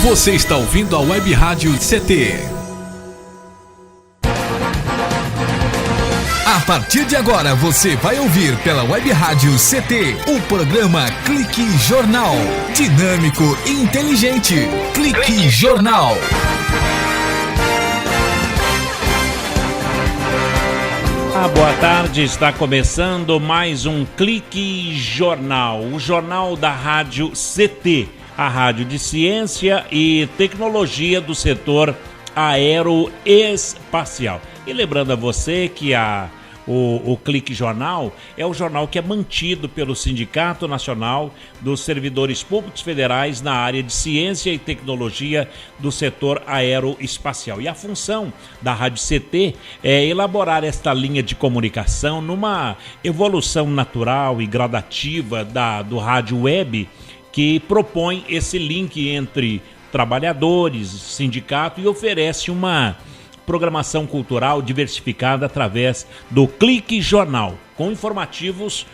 Você está ouvindo a Web Rádio CT. A partir de agora você vai ouvir pela Web Rádio CT o programa Clique Jornal. Dinâmico e inteligente. Clique Jornal. Boa tarde, está começando mais um Clique Jornal, o jornal da Rádio CT, a rádio de ciência e tecnologia do setor aeroespacial. E lembrando a você que o Clique Jornal é o jornal que é mantido pelo Sindicato Nacional dos Servidores Públicos Federais na área de ciência e tecnologia do setor aeroespacial. E a função da Rádio CT é elaborar esta linha de comunicação numa evolução natural e gradativa do rádio web, que propõe esse link entre trabalhadores, sindicato e oferece uma programação cultural diversificada através do Clique Jornal, com informativos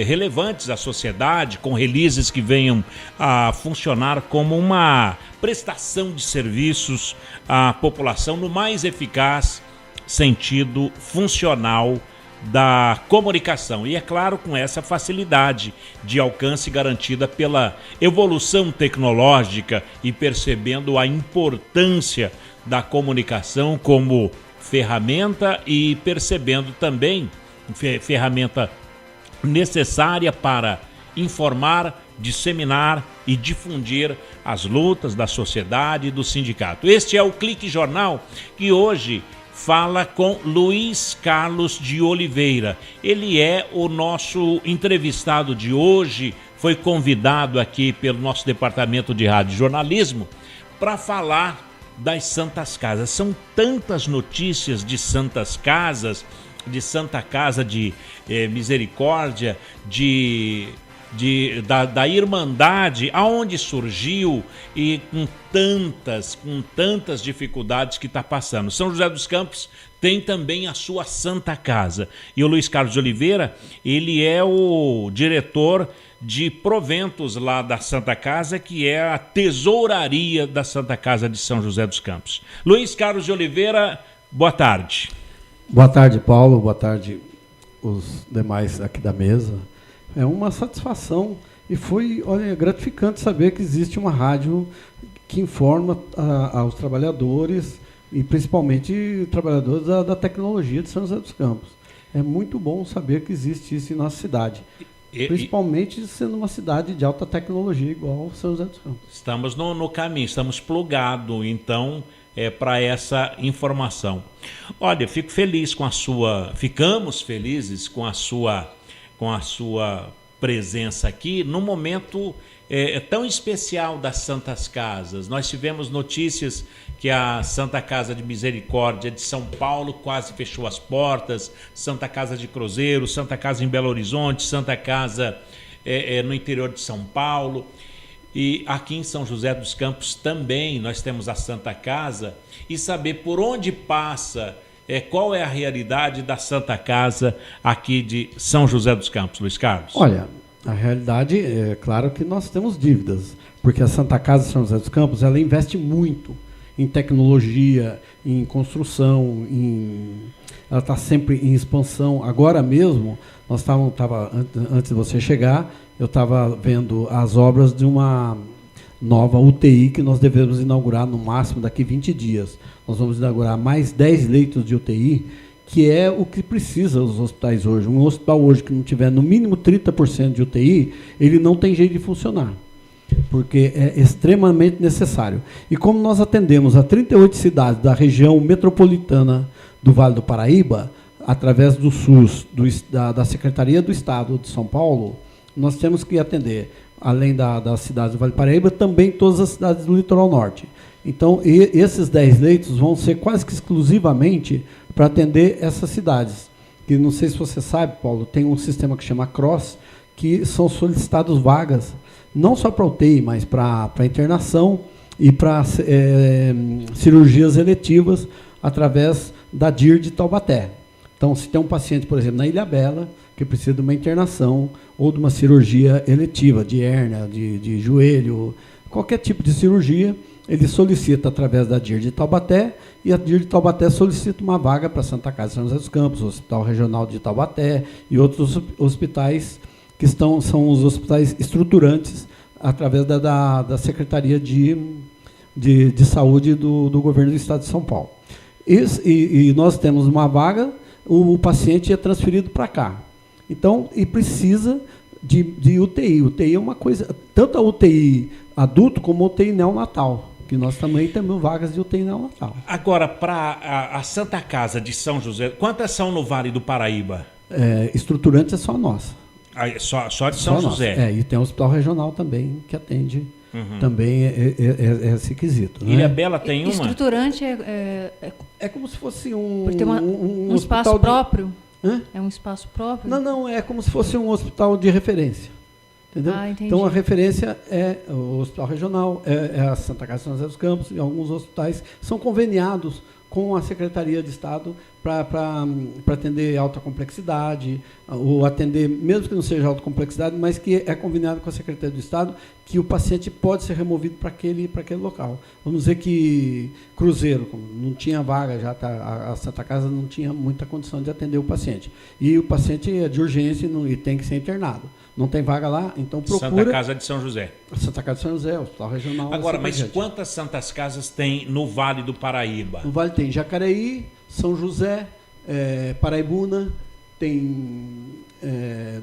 relevantes à sociedade, com releases que venham a funcionar como uma prestação de serviços à população no mais eficaz sentido funcional da comunicação. E é claro, com essa facilidade de alcance garantida pela evolução tecnológica e percebendo a importância da comunicação como ferramenta e percebendo também ferramenta necessária para informar, disseminar e difundir as lutas da sociedade e do sindicato. Este é o Clique Jornal, que hoje fala com Luiz Carlos de Oliveira. Ele é o nosso entrevistado de hoje, foi convidado aqui pelo nosso departamento de rádio e jornalismo para falar das Santas Casas. São tantas notícias de Santas Casas, de Santa Casa de Misericórdia, da Irmandade, aonde surgiu e com tantas dificuldades que está passando. São José dos Campos tem também a sua Santa Casa. E o Luiz Carlos de Oliveira, ele é o diretor de proventos lá da Santa Casa, que é a tesouraria da Santa Casa de São José dos Campos. Luiz Carlos de Oliveira, boa tarde. Boa tarde, Paulo. Boa tarde, os demais aqui da mesa. É uma satisfação e foi, gratificante saber que existe uma rádio que informa aos trabalhadores e principalmente trabalhadores da tecnologia de São José dos Campos. É muito bom saber que existe isso em nossa cidade. Principalmente sendo uma cidade de alta tecnologia igual São José dos Campos. Estamos no caminho, estamos plugados, então, para essa informação. Olha, ficamos felizes com a sua presença aqui no momento tão especial das Santas Casas. Nós tivemos notícias que a Santa Casa de Misericórdia de São Paulo quase fechou as portas, Santa Casa de Cruzeiro, Santa Casa em Belo Horizonte, Santa Casa no interior de São Paulo. E aqui em São José dos Campos também nós temos a Santa Casa, e saber por onde passa, qual é a realidade da Santa Casa aqui de São José dos Campos, Luiz Carlos? Olha, a realidade é claro que nós temos dívidas, porque a Santa Casa de São José dos Campos, ela investe muito em tecnologia, em construção, ela está sempre em expansão. Agora mesmo, antes de você chegar, eu estava vendo as obras de uma nova UTI que nós devemos inaugurar no máximo daqui 20 dias. Nós vamos inaugurar mais 10 leitos de UTI, que é o que precisa os hospitais hoje. Um hospital hoje que não tiver no mínimo 30% de UTI, ele não tem jeito de funcionar, porque é extremamente necessário. E como nós atendemos a 38 cidades da região metropolitana do Vale do Paraíba, através do SUS, da Secretaria do Estado de São Paulo, nós temos que atender, além das cidades do Vale do Paraíba, também todas as cidades do litoral norte. Então, esses 10 leitos vão ser quase que exclusivamente para atender essas cidades. Que não sei se você sabe, Paulo, tem um sistema que chama CROSS, que são solicitadas vagas, não só para UTI, mas para internação e para cirurgias eletivas através da DIR de Taubaté. Então, se tem um paciente, por exemplo, na Ilhabela, que precisa de uma internação ou de uma cirurgia eletiva, de hérnia, de joelho, qualquer tipo de cirurgia, ele solicita através da DIR de Taubaté, e a DIR de Taubaté solicita uma vaga para Santa Casa de São José dos Campos, o Hospital Regional de Taubaté e outros hospitais que são os hospitais estruturantes através da Secretaria de Saúde do Governo do Estado de São Paulo. E nós temos uma vaga, o paciente é transferido para cá. Então, e precisa de UTI. UTI é uma coisa, tanto a UTI adulto como a UTI neonatal, que nós também temos vagas de UTI neonatal. Agora, para a Santa Casa de São José, quantas são no Vale do Paraíba? Estruturante é só nossa. Só de São José? E tem o Hospital Regional também, que atende também esse quesito. Ilha Bela tem uma? Estruturante é como se fosse um... Por ter um espaço próprio? É um espaço próprio? Não, é como se fosse um hospital de referência. Entendeu? Então, a referência é o Hospital Regional, é a Santa Casa de São José dos Campos, e alguns hospitais são conveniados com a Secretaria de Estado para atender alta complexidade, ou atender, mesmo que não seja alta complexidade, mas que é conveniado com a Secretaria do Estado, que o paciente pode ser removido para aquele local. Vamos dizer que Cruzeiro, não tinha vaga, a Santa Casa não tinha muita condição de atender o paciente. E o paciente é de urgência e tem que ser internado. Não tem vaga lá, então procura... Santa Casa de São José. Santa Casa de São José, Hospital Regional. Agora, mas quantas Santas Casas tem no Vale do Paraíba? No Vale tem Jacareí, São José, Paraibuna, tem...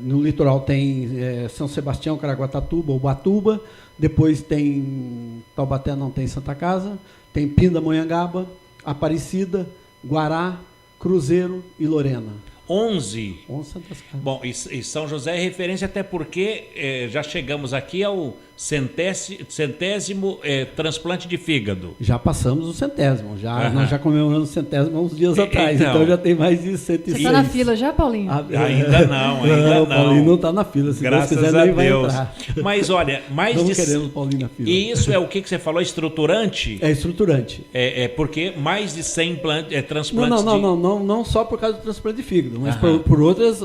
no litoral tem São Sebastião, Caraguatatuba, Ubatuba, depois tem Taubaté, não tem Santa Casa, tem Pindamonhangaba, Aparecida, Guará, Cruzeiro e Lorena. 11 Santas Casas. Bom, e São José é referência até porque já chegamos aqui ao centésimo transplante de fígado. Já passamos o centésimo, nós já comemoramos o centésimo há uns dias atrás, então já tem mais de 106. Você está na fila já, Paulinho? Ainda não. Paulinho não está na fila, se graças Deus quiser, a nem vai Deus. Entrar. Mas olha, queremos o Paulinho na fila. E isso é o que você falou, estruturante? É estruturante. Porque mais de 100 transplantes não só por causa do transplante de fígado, mas por outras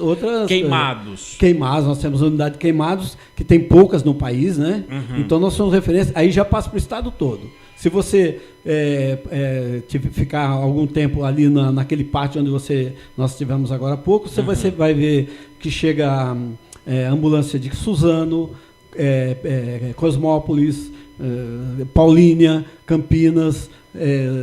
queimados. Queimados, nós temos a unidade de queimados, que tem poucas no país, né? Então nós somos referência, aí já passa para o estado todo. Se você ficar algum tempo ali naquele pátio onde nós estivemos agora há pouco, você vai ver que chega ambulância de Suzano, Cosmópolis, Paulínia, Campinas,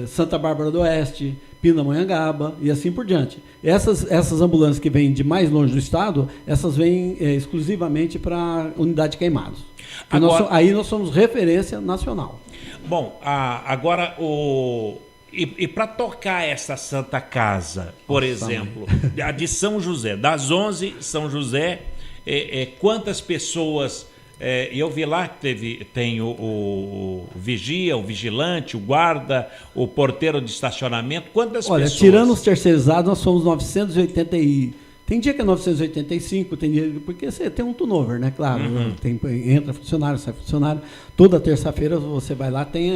Santa Bárbara do Oeste, Pindamonhangaba e assim por diante. Essas ambulâncias que vêm de mais longe do estado, essas vêm exclusivamente para a unidade de queimados. Agora, aí nós somos referência nacional. Bom, agora e para tocar essa Santa Casa, por exemplo, a de São José, das 11 São José, quantas pessoas... eu vi lá que tem o vigia, o vigilante, o guarda, o porteiro de estacionamento. Quantas pessoas? Olha, tirando os terceirizados, nós somos 980 Tem dia que é 985, tem dia... Porque você tem um turnover, né? Claro, entra funcionário, sai funcionário. Toda terça-feira você vai lá, tem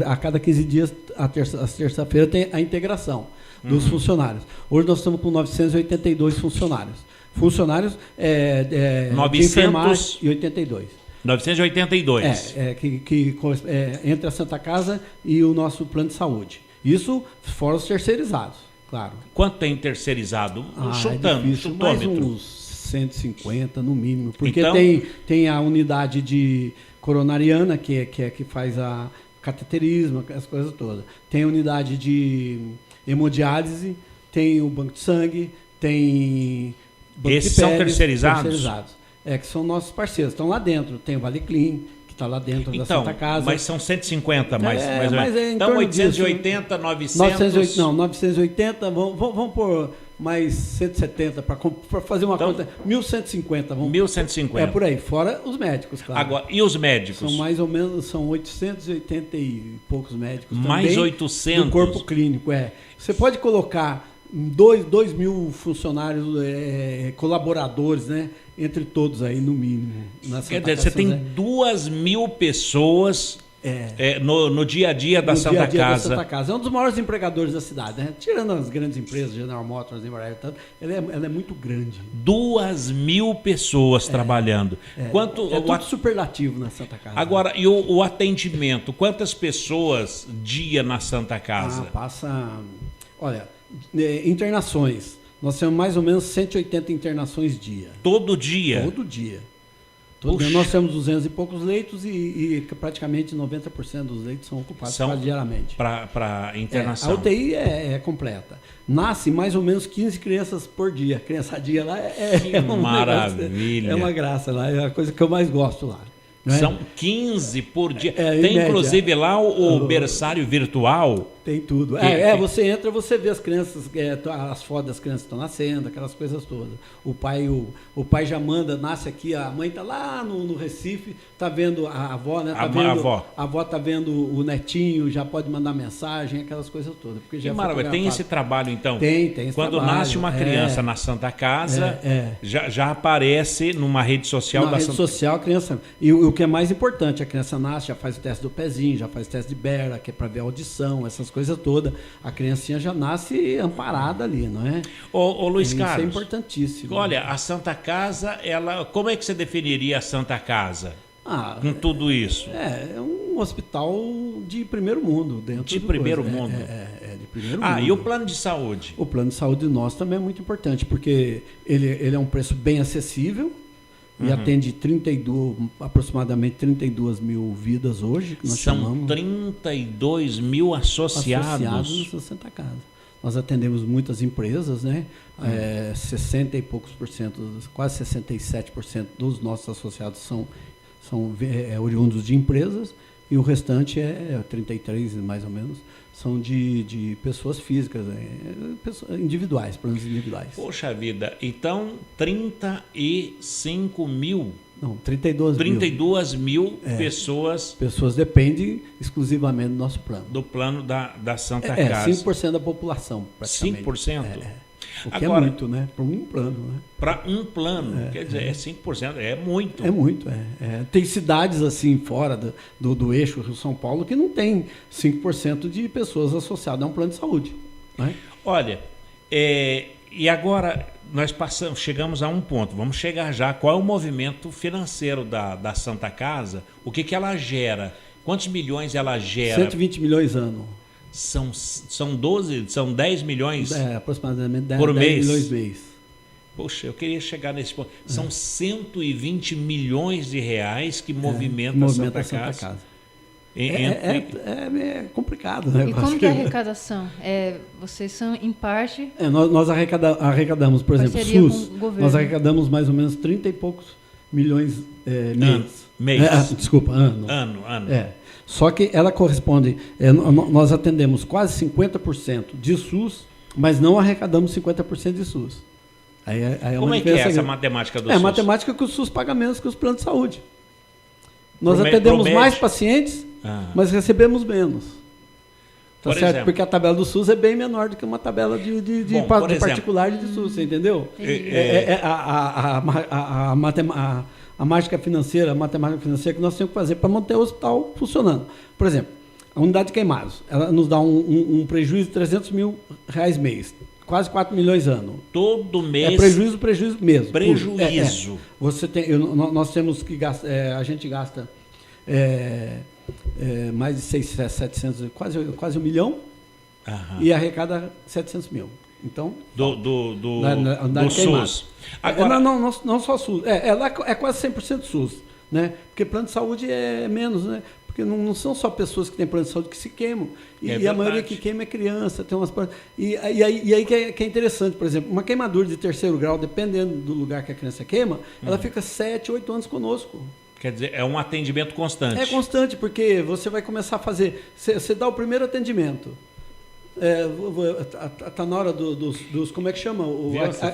a cada 15 dias, às terça-feira, tem a integração dos funcionários. Hoje nós estamos com 982 funcionários. Funcionários de enfermagem e 82. 982. Entre a Santa Casa e o nosso plano de saúde. Isso fora os terceirizados, claro. Quanto tem terceirizado? Chutômetro. Mais uns 150 no mínimo. Porque então, tem a unidade de coronariana, que faz a cateterismo, as coisas todas. Tem a unidade de hemodiálise, tem o banco de sangue, tem... Esses são terceirizados? Que são nossos parceiros, estão lá dentro. Tem o Valeclin, que está lá dentro da Santa Casa. Mas são 150, mais ou menos. Então, 880, 900... 980, vamos por mais 170, para fazer uma conta. 1.150. 1.150. Por aí, fora os médicos, claro. Agora, e os médicos? São mais ou menos, são 880 e poucos médicos mais também. 800? Do corpo clínico, Você pode colocar 2 mil funcionários, colaboradores, né? Entre todos aí, no mínimo. Quer dizer, você tem 2.000 pessoas no dia a dia da Santa Casa. É um dos maiores empregadores da cidade, né? Tirando as grandes empresas, General Motors, Embraer, ela é muito grande. 2.000 pessoas trabalhando. Tudo superlativo na Santa Casa. Agora, e o atendimento? Quantas pessoas dia na Santa Casa? Olha, internações. Nós temos mais ou menos 180 internações dia. Todo dia? Todo dia. Nós temos 200 e poucos leitos e praticamente 90% dos leitos são ocupados diariamente. Para internação. A UTI é completa. Nasce mais ou menos 15 crianças por dia. Criançadinha lá que maravilha. É uma graça lá, é a coisa que eu mais gosto lá. São 15 por dia. Tem inclusive lá o berçário virtual. Tem tudo. Você entra, você vê as crianças, as fotos das crianças estão nascendo, aquelas coisas todas. O pai já manda, nasce aqui, a mãe está lá no Recife, está vendo a avó, né? A avó está vendo o netinho, já pode mandar mensagem, aquelas coisas todas. Porque já maravilha. Tem esse trabalho, então? Tem esse Quando trabalho. Nasce uma criança na Santa Casa, já aparece numa rede social da Santa Casa. A criança. E o que é mais importante, a criança nasce, já faz o teste do pezinho, já faz o teste de Bera, que é para ver a audição, essas coisa toda, a criancinha já nasce amparada ali, não é? Ô Luiz Carlos, isso é importantíssimo. Olha, a Santa Casa, como é que você definiria a Santa Casa? Com tudo isso? É um hospital de primeiro mundo. De primeiro mundo? De primeiro mundo. E o plano de saúde? O plano de saúde nosso também é muito importante, porque ele é um preço bem acessível, e atende aproximadamente 32 mil vidas hoje, que nós chamamos. 32 mil associados na Santa Casa. Nós atendemos muitas empresas, né? 60 e poucos por cento, quase 67% dos nossos associados são oriundos de empresas, e o restante 33 mais ou menos, são de pessoas físicas, individuais, planos individuais. Poxa vida, então 35 mil... Não, 32 mil pessoas... Pessoas dependem exclusivamente do nosso plano. Do plano da Santa Casa. 5% da população, praticamente. 5%? O que agora, é muito, né? Para um plano, né? Para um plano, quer dizer, 5%, é muito. É muito, Tem cidades assim, fora do eixo Rio-São Paulo, que não tem 5% de pessoas associadas a um plano de saúde. Né? Olha, e agora nós chegamos a um ponto, vamos chegar já. Qual é o movimento financeiro da Santa Casa? O que ela gera? Quantos milhões ela gera? 120 milhões ano. São 10 milhões aproximadamente 10 por mês. 10 milhões mês. Poxa, eu queria chegar nesse ponto. São 120 milhões de reais que movimentam a Santa Casa. É complicado, né? E como que é a arrecadação? Vocês são, em parte... Nós arrecadamos, por exemplo, SUS, nós arrecadamos mais ou menos 30 e poucos milhões mês. Desculpa, ano. Ano. Só que ela corresponde, nós atendemos quase 50% de SUS, mas não arrecadamos 50% de SUS. Como é que é essa matemática do SUS? É a matemática que o SUS paga menos que os planos de saúde. Nós atendemos mais pacientes, mas recebemos menos. Tá certo? Exemplo, porque a tabela do SUS é bem menor do que uma tabela de particular de SUS, você entendeu? A mágica financeira, a matemática financeira que nós temos que fazer para manter o hospital funcionando. Por exemplo, a unidade de queimados, ela nos dá um prejuízo de 300 mil reais mês, quase 4 milhões ano. Todo mês? É prejuízo mesmo. Prejuízo. Você tem, nós temos que gastar, a gente gasta mais de 600, 700, quase 1 milhão, e arrecada 700 mil. Então, do SUS. Agora, não só SUS. É quase 100% SUS. Né? Porque plano de saúde é menos, né? Porque não são só pessoas que têm plano de saúde que se queimam. E a maioria que queima é criança. Tem umas... E aí que é interessante, por exemplo, uma queimadura de 3º grau, dependendo do lugar que a criança queima, ela fica 7, 8 anos conosco. Quer dizer, é um atendimento constante. É constante, porque você vai começar a fazer... Você dá o primeiro atendimento. Tá na hora dos como é que chama?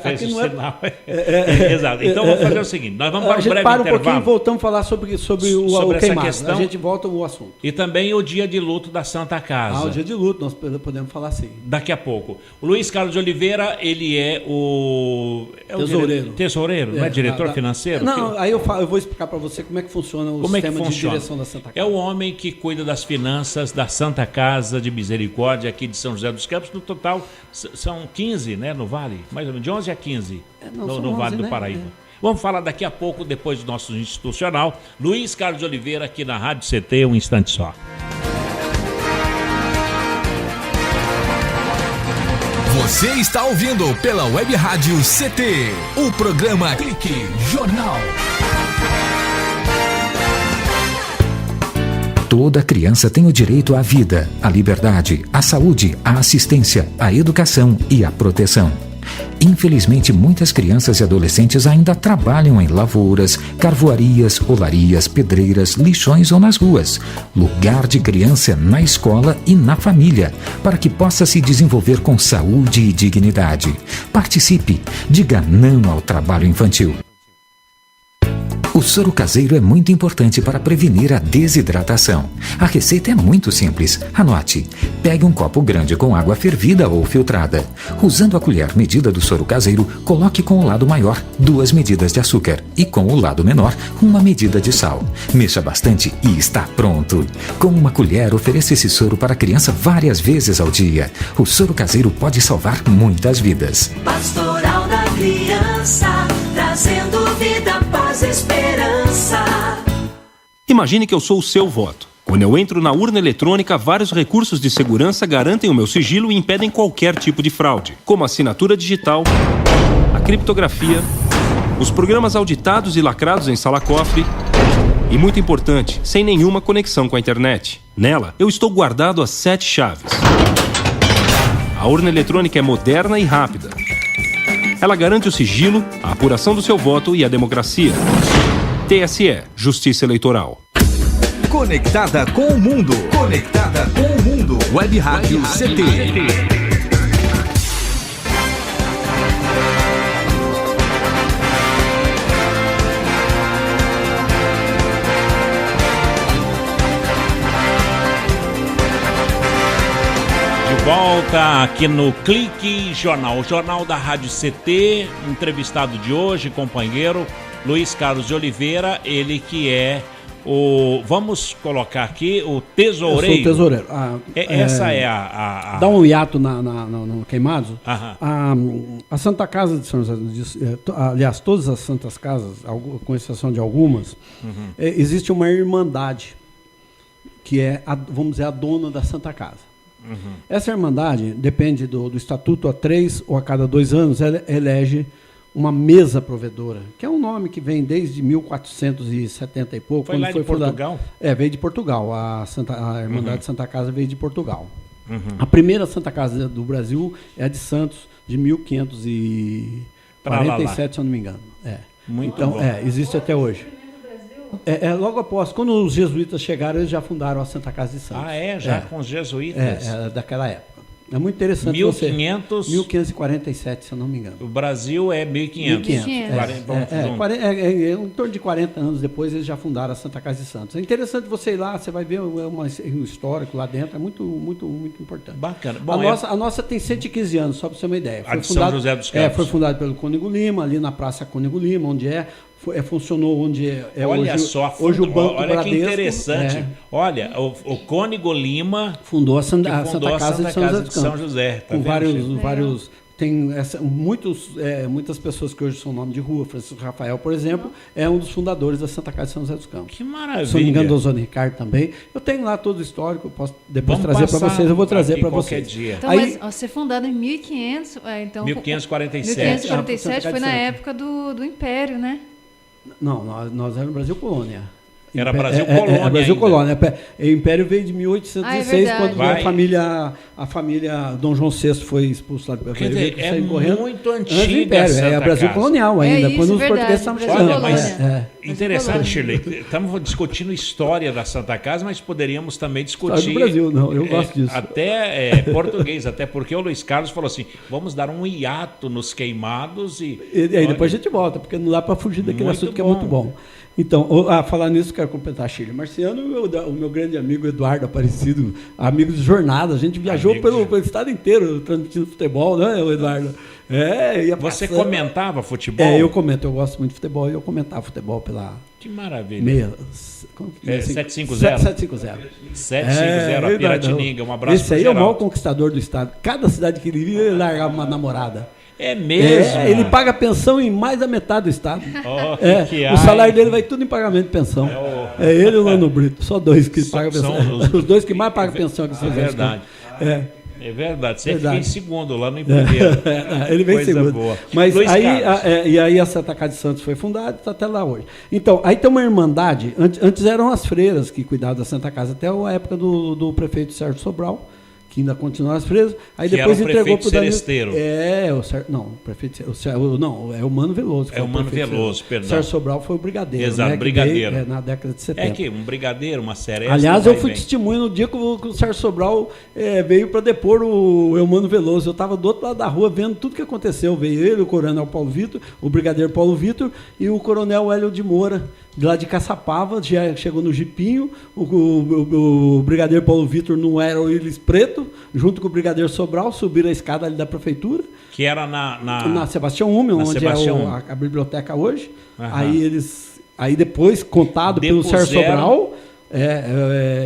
Aqui não é... Exato. Então vamos fazer o seguinte, nós vamos para um breve intervalo. Um pouquinho e voltamos a falar sobre o queimado. Questão, a gente volta ao assunto. E também o dia de luto da Santa Casa. O dia de luto, nós podemos falar assim. Daqui a pouco. O Luiz Carlos de Oliveira, ele é o... Tesoureiro, não é diretor financeiro? Não, aí eu vou explicar para você como é que funciona o sistema de direção da Santa Casa. É o homem que cuida das finanças da Santa Casa de Misericórdia aqui de São José dos Campos. No total, são 15, né, no Vale? Mais ou menos, de 11 a 15 no Vale do Paraíba. Vamos falar daqui a pouco, depois do nosso institucional. Luiz Carlos de Oliveira, aqui na Rádio CT, um instante só. Você está ouvindo pela Web Rádio CT, o programa Clique Jornal. Toda criança tem o direito à vida, à liberdade, à saúde, à assistência, à educação e à proteção. Infelizmente, muitas crianças e adolescentes ainda trabalham em lavouras, carvoarias, olarias, pedreiras, lixões ou nas ruas. Lugar de criança é na escola e na família, para que possa se desenvolver com saúde e dignidade. Participe, diga não ao trabalho infantil. O soro caseiro é muito importante para prevenir a desidratação. A receita é muito simples. Anote. Pegue um copo grande com água fervida ou filtrada. Usando a colher medida do soro caseiro, coloque com o lado maior 2 medidas de açúcar e com o lado menor 1 medida de sal. Mexa bastante e está pronto. Com uma colher, ofereça esse soro para a criança várias vezes ao dia. O soro caseiro pode salvar muitas vidas. Pastoral da Criança, trazendo vida, paz, esperança. Imagine que eu sou o seu voto. Quando eu entro na urna eletrônica, vários recursos de segurança garantem o meu sigilo e impedem qualquer tipo de fraude, como a assinatura digital, a criptografia, os programas auditados e lacrados em sala-cofre e, muito importante, sem nenhuma conexão com a internet. Nela, eu estou guardado às 7 chaves. A urna eletrônica é moderna e rápida. Ela garante o sigilo, a apuração do seu voto e a democracia. TSE, Justiça Eleitoral. Conectada com o mundo. Conectada com o mundo. Web Rádio CT. De volta aqui no Clique Jornal, o jornal da Rádio CT. Entrevistado de hoje, companheiro Luiz Carlos de Oliveira, ele que é vamos colocar aqui, o tesoureiro. Eu sou o tesoureiro. Essa é a... Dá um hiato no Queimados. A Santa Casa de São José, aliás, todas as Santas Casas, com exceção de algumas, existe uma irmandade, que é, vamos dizer, a dona da Santa Casa. Essa irmandade depende do estatuto, a 3 ou a cada 2 anos, ela elege uma mesa provedora, que é um nome que vem desde 1470 e pouco. Foi lá de Portugal? Veio de Portugal. A Irmandade de Santa Casa veio de Portugal. A primeira Santa Casa do Brasil é a de Santos, de 1547, se eu não me engano. Muito bom. Existe até hoje. Logo após, quando os jesuítas chegaram, eles já fundaram a Santa Casa de Santos. Com os jesuítas? Daquela época. É muito interessante 1547, se eu não me engano. O Brasil é 1500. Em torno de 40 anos depois, eles já fundaram a Santa Casa de Santos. É interessante você ir lá, você vai ver um histórico lá dentro, é muito, muito, muito importante. Bacana. Bom, a nossa tem 115 anos, só para você ter uma ideia. São José dos Campos. Foi fundado pelo Cônego Lima, ali na Praça Cônego Lima, onde funcionou onde olha hoje, só, hoje o Banco olha Bradesco. Que interessante. Olha, o Cônego Lima fundou a Santa Casa de São José. Com vários tem muitas pessoas que hoje são nome de rua. Francisco Rafael, por exemplo, é um dos fundadores da Santa Casa de São José dos Campos. Que maravilha. Se não me engano, do Osório Ricardo também. Eu tenho lá todo o histórico, eu posso depois trazer para vocês. Eu vou trazer para vocês. Dia. Então, mas ser fundado em 1500, então 1547. 1547 foi na época do Império, né? Não, nós éramos Brasil Colônia. Era Brasil Colônia. Brasil ainda. Colônia. O Império veio de 1806, quando a família Dom João VI foi expulso lá do Quer dizer, é correndo. muito Antes do antiga Império, Santa é Brasil Casa. colonial ainda, isso, quando os verdade, portugueses estavam Brasil chegando. Olha, Colônia. mas interessante, Shirley. Estamos discutindo história da Santa Casa, mas poderíamos também discutir... História do Brasil, não, eu gosto disso. Até português, até porque o Luiz Carlos falou assim, vamos dar um hiato nos queimados e aí depois a gente volta, porque não dá para fugir daquele Muito assunto que é bom. muito bom. Então, falar nisso, quero completar, Shirley. Marciano, o meu grande amigo Eduardo Aparecido, amigo de jornada, a gente viajou pelo estado inteiro transmitindo futebol, né, o Eduardo? Você comentava futebol? Eu comento, eu gosto muito de futebol e eu comentava futebol pela... Que maravilha. 750. 750. 750, a Piratininga, um abraço Esse aí é o maior conquistador do estado. Cada cidade que ele vive, ele largava uma namorada. É mesmo? Ele paga pensão em mais da metade do estado. Que o salário dele vai tudo em pagamento de pensão. É ele e o Lano Brito, só dois que pagam pensão. Os dois que mais pagam pensão aqui. É verdade. É verdade. Você fica em segundo, lá no primeiro. Ele vem em segundo. Boa. Mas aí a Santa Casa de Santos foi fundada, está até lá hoje. Então, aí tem uma irmandade. Antes eram as freiras que cuidavam da Santa Casa, até a época do prefeito Sérgio Sobral, que ainda continua as freiras. Aí que depois era o entregou para o Seresteiro. É o Mano Veloso. É o Mano Veloso, perdão. Sérgio Sobral foi o brigadeiro. Exato, né, brigadeiro. Veio, na década de 70. É que um brigadeiro, uma seresta. Aliás, eu fui testemunha no dia que o Sérgio Sobral veio para depor o Eumano Veloso. Eu estava do outro lado da rua vendo tudo que aconteceu. Veio ele, o coronel Paulo Vitor, o brigadeiro Paulo Vitor e o coronel Hélio de Moura, de lá de Caçapava, já chegou no jipinho, o brigadeiro Paulo Vitor no Aeroíris Preto, junto com o brigadeiro Sobral, subiram a escada ali da prefeitura. Que era na Sebastião Hume, onde Sebastião a biblioteca hoje. Uhum. Aí depois, contado pelo Sérgio Sobral,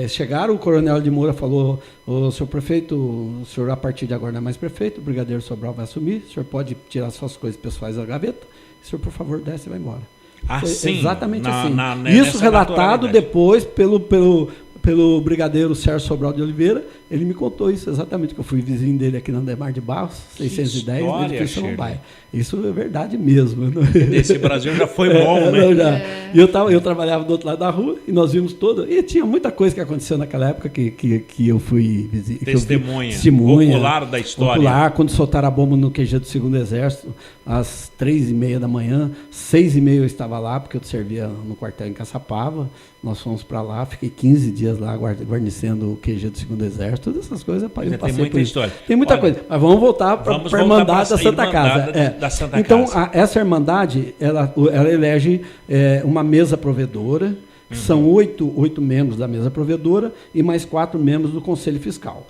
chegaram, o coronel de Moura falou, o senhor prefeito, o senhor a partir de agora não é mais prefeito, o brigadeiro Sobral vai assumir, o senhor pode tirar suas coisas pessoais da gaveta, o senhor, por favor, desce e vai embora. Assim, exatamente assim. Isso relatado depois pelo brigadeiro Sérgio Sobral de Oliveira. Ele me contou isso exatamente, que eu fui vizinho dele aqui na Andemar de Barros, 610, ele fez Samambaia. Isso é verdade mesmo. Esse Brasil já foi bom, né? E eu trabalhava do outro lado da rua e nós vimos todo. E tinha muita coisa que aconteceu naquela época que eu fui vizinho. Testemunha. Popular da história. Popular, quando soltaram a bomba no QG do 2º Exército, às 3h30 da manhã, 6h30 eu estava lá, porque eu servia no quartel em Caçapava. Nós fomos para lá, fiquei 15 dias lá guarnecendo o QG do 2º Exército. Todas essas coisas eu passei tem muita história. Tem muita coisa. Mas vamos voltar para a Irmandade da Santa Casa. Da Santa então, Casa. Essa Irmandade, ela elege uma mesa provedora. São 8 membros da mesa provedora e mais 4 membros do Conselho Fiscal.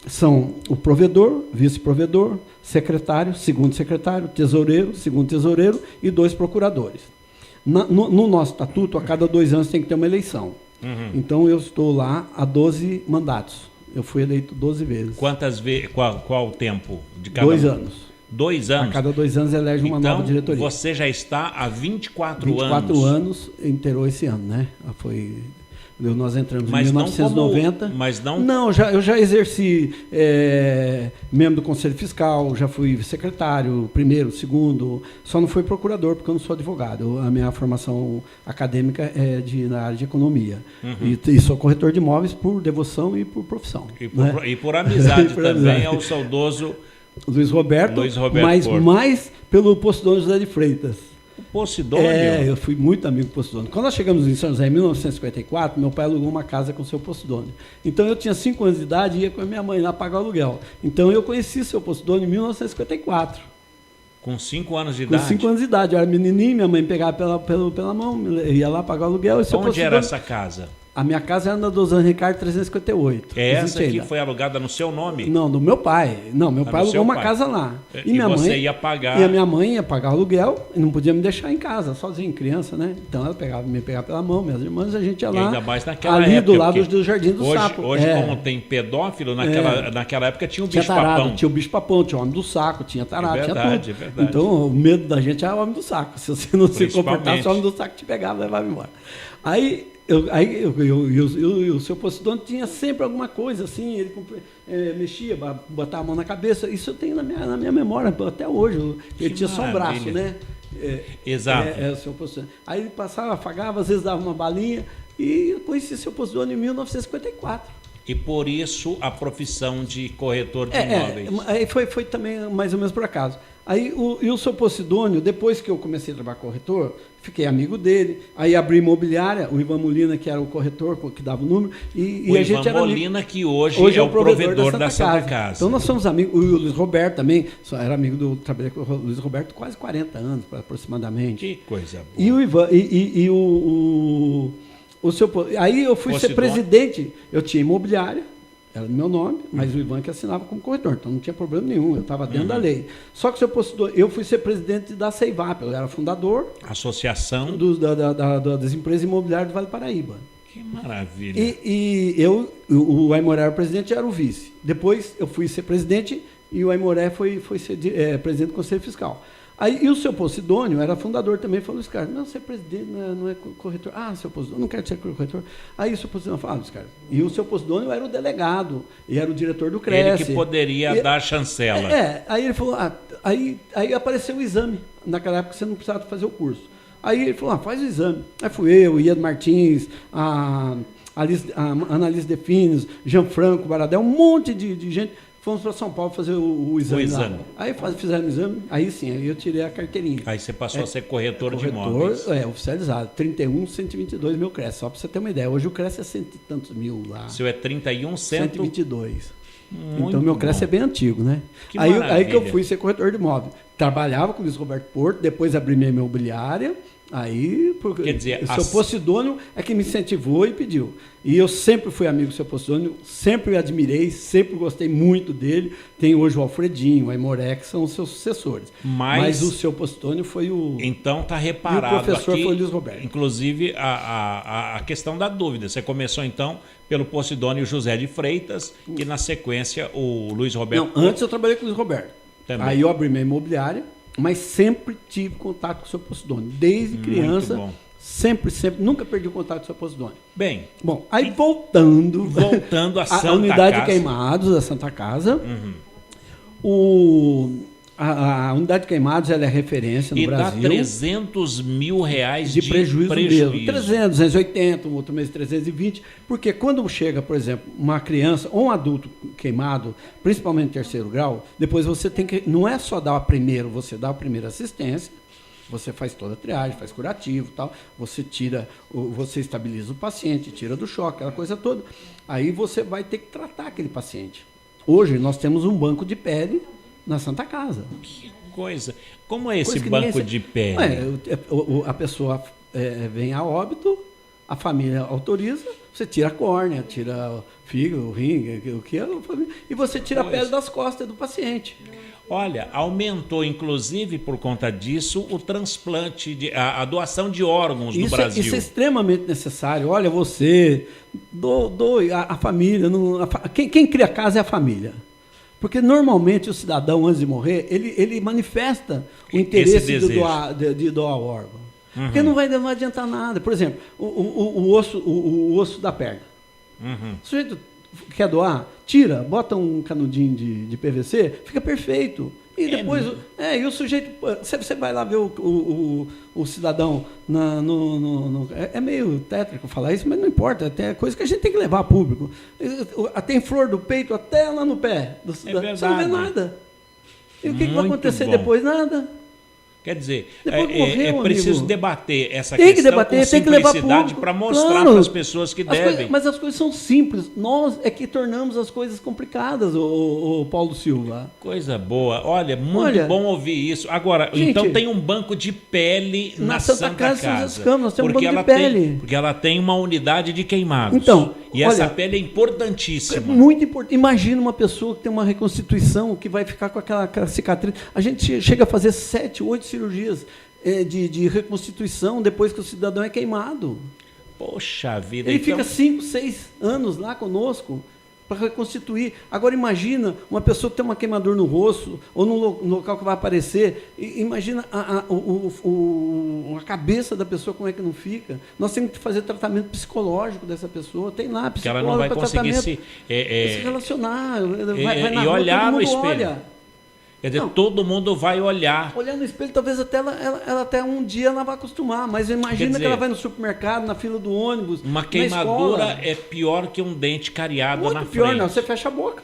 São o provedor, vice-provedor, secretário, segundo secretário, tesoureiro, segundo tesoureiro e 2 procuradores. No nosso estatuto, a cada 2 anos tem que ter uma eleição. Então, eu estou lá há 12 mandatos. Eu fui eleito 12 vezes. Quantas vezes? Qual o tempo de cada 2 anos. 2 anos? A cada 2 anos elege uma nova diretoria. Então, você já está há 24 anos. 24 anos, inteirou esse ano, né? Nós entramos em 1990. Eu já exerci membro do Conselho Fiscal, já fui secretário, primeiro, segundo, só não fui procurador, porque eu não sou advogado. A minha formação acadêmica é na área de economia. E sou corretor de imóveis por devoção e por profissão. E por amizade também ao saudoso Luiz Roberto, mas mais pelo Posidônio José de Freitas. O Posidônio? Eu fui muito amigo do Posidônio. Quando nós chegamos em São José em 1954, meu pai alugou uma casa com o seu Posidônio. Então eu tinha 5 anos de idade e ia com a minha mãe lá pagar o aluguel. Então eu conheci o seu Posidônio em 1954. Com 5 anos de idade? Com 5 anos de idade. Eu era menininho, minha mãe pegava pela mão, ia lá pagar o aluguel. E onde era essa casa? A minha casa era na Dozan Ricardo 358. É essa que foi alugada no seu nome? Não, do meu pai. Não, meu pai alugou uma casa lá. E minha mãe ia pagar? E a minha mãe ia pagar o aluguel e não podia me deixar em casa, sozinho, criança, né? Então ela me pegava pela mão, minhas irmãs, a gente ia lá. E ainda mais naquela ali época. Do lado do Jardim do Sapo. Hoje, como tem pedófilo, naquela época tinha o bicho-papão. Tinha o bicho-papão, tinha o homem do saco, tinha tarado, tinha tudo. É verdade. Então o medo da gente era o homem do saco. Se você não se comportasse, o homem do saco te pegava e levava embora. Aí o seu Posidônio tinha sempre alguma coisa assim, ele mexia, botava a mão na cabeça, isso eu tenho na minha memória até hoje. Ele tinha só um braço, né? Exato. O seu Posidônio. Aí ele passava, afagava, às vezes dava uma balinha, E eu conheci seu Posidônio em 1954. E por isso a profissão de corretor de imóveis. Aí foi também mais ou menos por acaso. Aí o seu Posidônio, depois que eu comecei a trabalhar corretor, fiquei amigo dele. Aí abri imobiliária, o Ivan Molina, que era o corretor que dava o número. E o a gente Ivan era Molina, amigo. que hoje é o provedor da Santa Casa. Então nós somos amigos. O Luiz Roberto também, era amigo trabalhei com o Luiz Roberto quase 40 anos, aproximadamente. Que coisa boa. E o Ivan, o seu, aí eu fui ser presidente, eu tinha imobiliária, era do meu nome, mas o Ivan que assinava como corretor, então não tinha problema nenhum, eu estava dentro da lei. Só que eu fui ser presidente da CEIVAP, eu era fundador. Associação das empresas imobiliárias do Vale do Paraíba. Que maravilha. O Aimoré era o presidente e era o vice. Depois eu fui ser presidente e o Aimoré foi ser presidente do Conselho Fiscal. Aí, e o seu Posidônio era fundador também, falou, Luiz Carlos, não, você é presidente, não é corretor. Ah, seu Posidônio, não quero ser corretor. Aí o seu Posidônio falou, Luiz Carlos. E o seu Posidônio era o delegado, e era o diretor do CRES. Ele que poderia dar chancela. Aí ele falou, aí apareceu o exame. Naquela época você não precisava fazer o curso. Aí ele falou, faz o exame. Aí fui eu, Ian Martins, a Annalise Defines, Jean Franco, Baradel, um monte de gente. Fomos para São Paulo fazer o exame. Aí fizemos o exame, aí sim, aí eu tirei a carteirinha. Aí você passou a ser corretor de imóveis. Oficializado. 31.122 mil CRES, só para você ter uma ideia. Hoje o CRES é cento e tantos mil lá. O seu é 122. Muito então meu CRES é bem antigo, né? Aí que eu fui ser corretor de imóvel. Trabalhava com o Luiz Roberto Porto, depois abri minha imobiliária. Aí, quer dizer, o seu Posidônio é que me incentivou e pediu. E eu sempre fui amigo do seu Posidônio, sempre o admirei, sempre gostei muito dele. Tem hoje o Alfredinho, o Aimoré, que são os seus sucessores. Mas o seu Posidônio foi o... Então está reparado. E o professor aqui, foi o Luiz Roberto. Inclusive, a questão da dúvida. Você começou, então, pelo Posidônio José de Freitas, e na sequência o Luiz Roberto... Não, antes eu trabalhei com o Luiz Roberto. Também. Aí eu abri minha imobiliária, mas sempre tive contato com o seu Posidônio. Desde criança, sempre, nunca perdi o contato com o seu Posidônio. Bom, aí voltando a Santa a unidade Casa. de queimados da Santa Casa, a unidade de queimados ela é referência no Brasil. E dá 300 mil reais de prejuízo mesmo. 300, 280, um outro mês 320. Porque quando chega, por exemplo, uma criança ou um adulto queimado, principalmente em terceiro grau, depois você tem que... Não é só dar você dá a primeira assistência, você faz toda a triagem, faz curativo e tal, você estabiliza o paciente, tira do choque, aquela coisa toda. Aí você vai ter que tratar aquele paciente. Hoje nós temos um banco de pele na Santa Casa. Que coisa. Como é esse banco de pele? A pessoa vem a óbito, a família autoriza, você tira a córnea, tira o fígado, o rim, o que é, e você tira a pele das costas do paciente. Olha, aumentou, inclusive, por conta disso, o transplante, a doação de órgãos no Brasil. Isso é extremamente necessário. Olha, você, a família, quem cria a casa é a família. Porque normalmente o cidadão, antes de morrer, ele manifesta o interesse de doar o órgão. Porque não vai adiantar nada. Por exemplo, o osso da perna. O sujeito quer doar, tira, bota um canudinho de PVC, fica perfeito. E depois, e o sujeito, você vai lá ver o cidadão é meio tétrico falar isso, mas não importa, é coisa que a gente tem que levar a público. Tem flor do peito até lá no pé do cidadão, você não vê nada. E o que vai acontecer depois? Nada. Quer dizer, morreu, preciso amigo. Debater essa tem questão que debater, com simplicidade para mostrar para as pessoas que devem. Mas as coisas são simples. Nós é que tornamos as coisas complicadas, o Paulo Silva. Coisa boa. Olha, muito bom ouvir isso. Agora, gente, então tem um banco de pele na Santa Casa. Nós temos um banco de pele. Porque ela tem uma unidade de queimados. Então, essa pele é importantíssima. É muito importante. Imagina uma pessoa que tem uma reconstituição que vai ficar com aquela cicatriz. A gente chega a fazer 7, 8 cirurgias de reconstituição depois que o cidadão é queimado. Poxa vida. Ele fica 5, 6 anos lá conosco para reconstituir. Agora imagina uma pessoa que tem uma queimadura no rosto ou no local que vai aparecer. Imagina a cabeça da pessoa, como é que não fica. Nós temos que fazer tratamento psicológico dessa pessoa. Tem lá psicólogo. Que ela não vai conseguir se relacionar. Vai na rua, olhar no espelho. Olha. Quer dizer, todo mundo vai olhar. Olhar no espelho, talvez até ela até um dia ela vai acostumar, mas imagina que ela vai no supermercado, na fila do ônibus, uma queimadura é pior que um dente cariado muito na frente. Pior, não, você fecha a boca.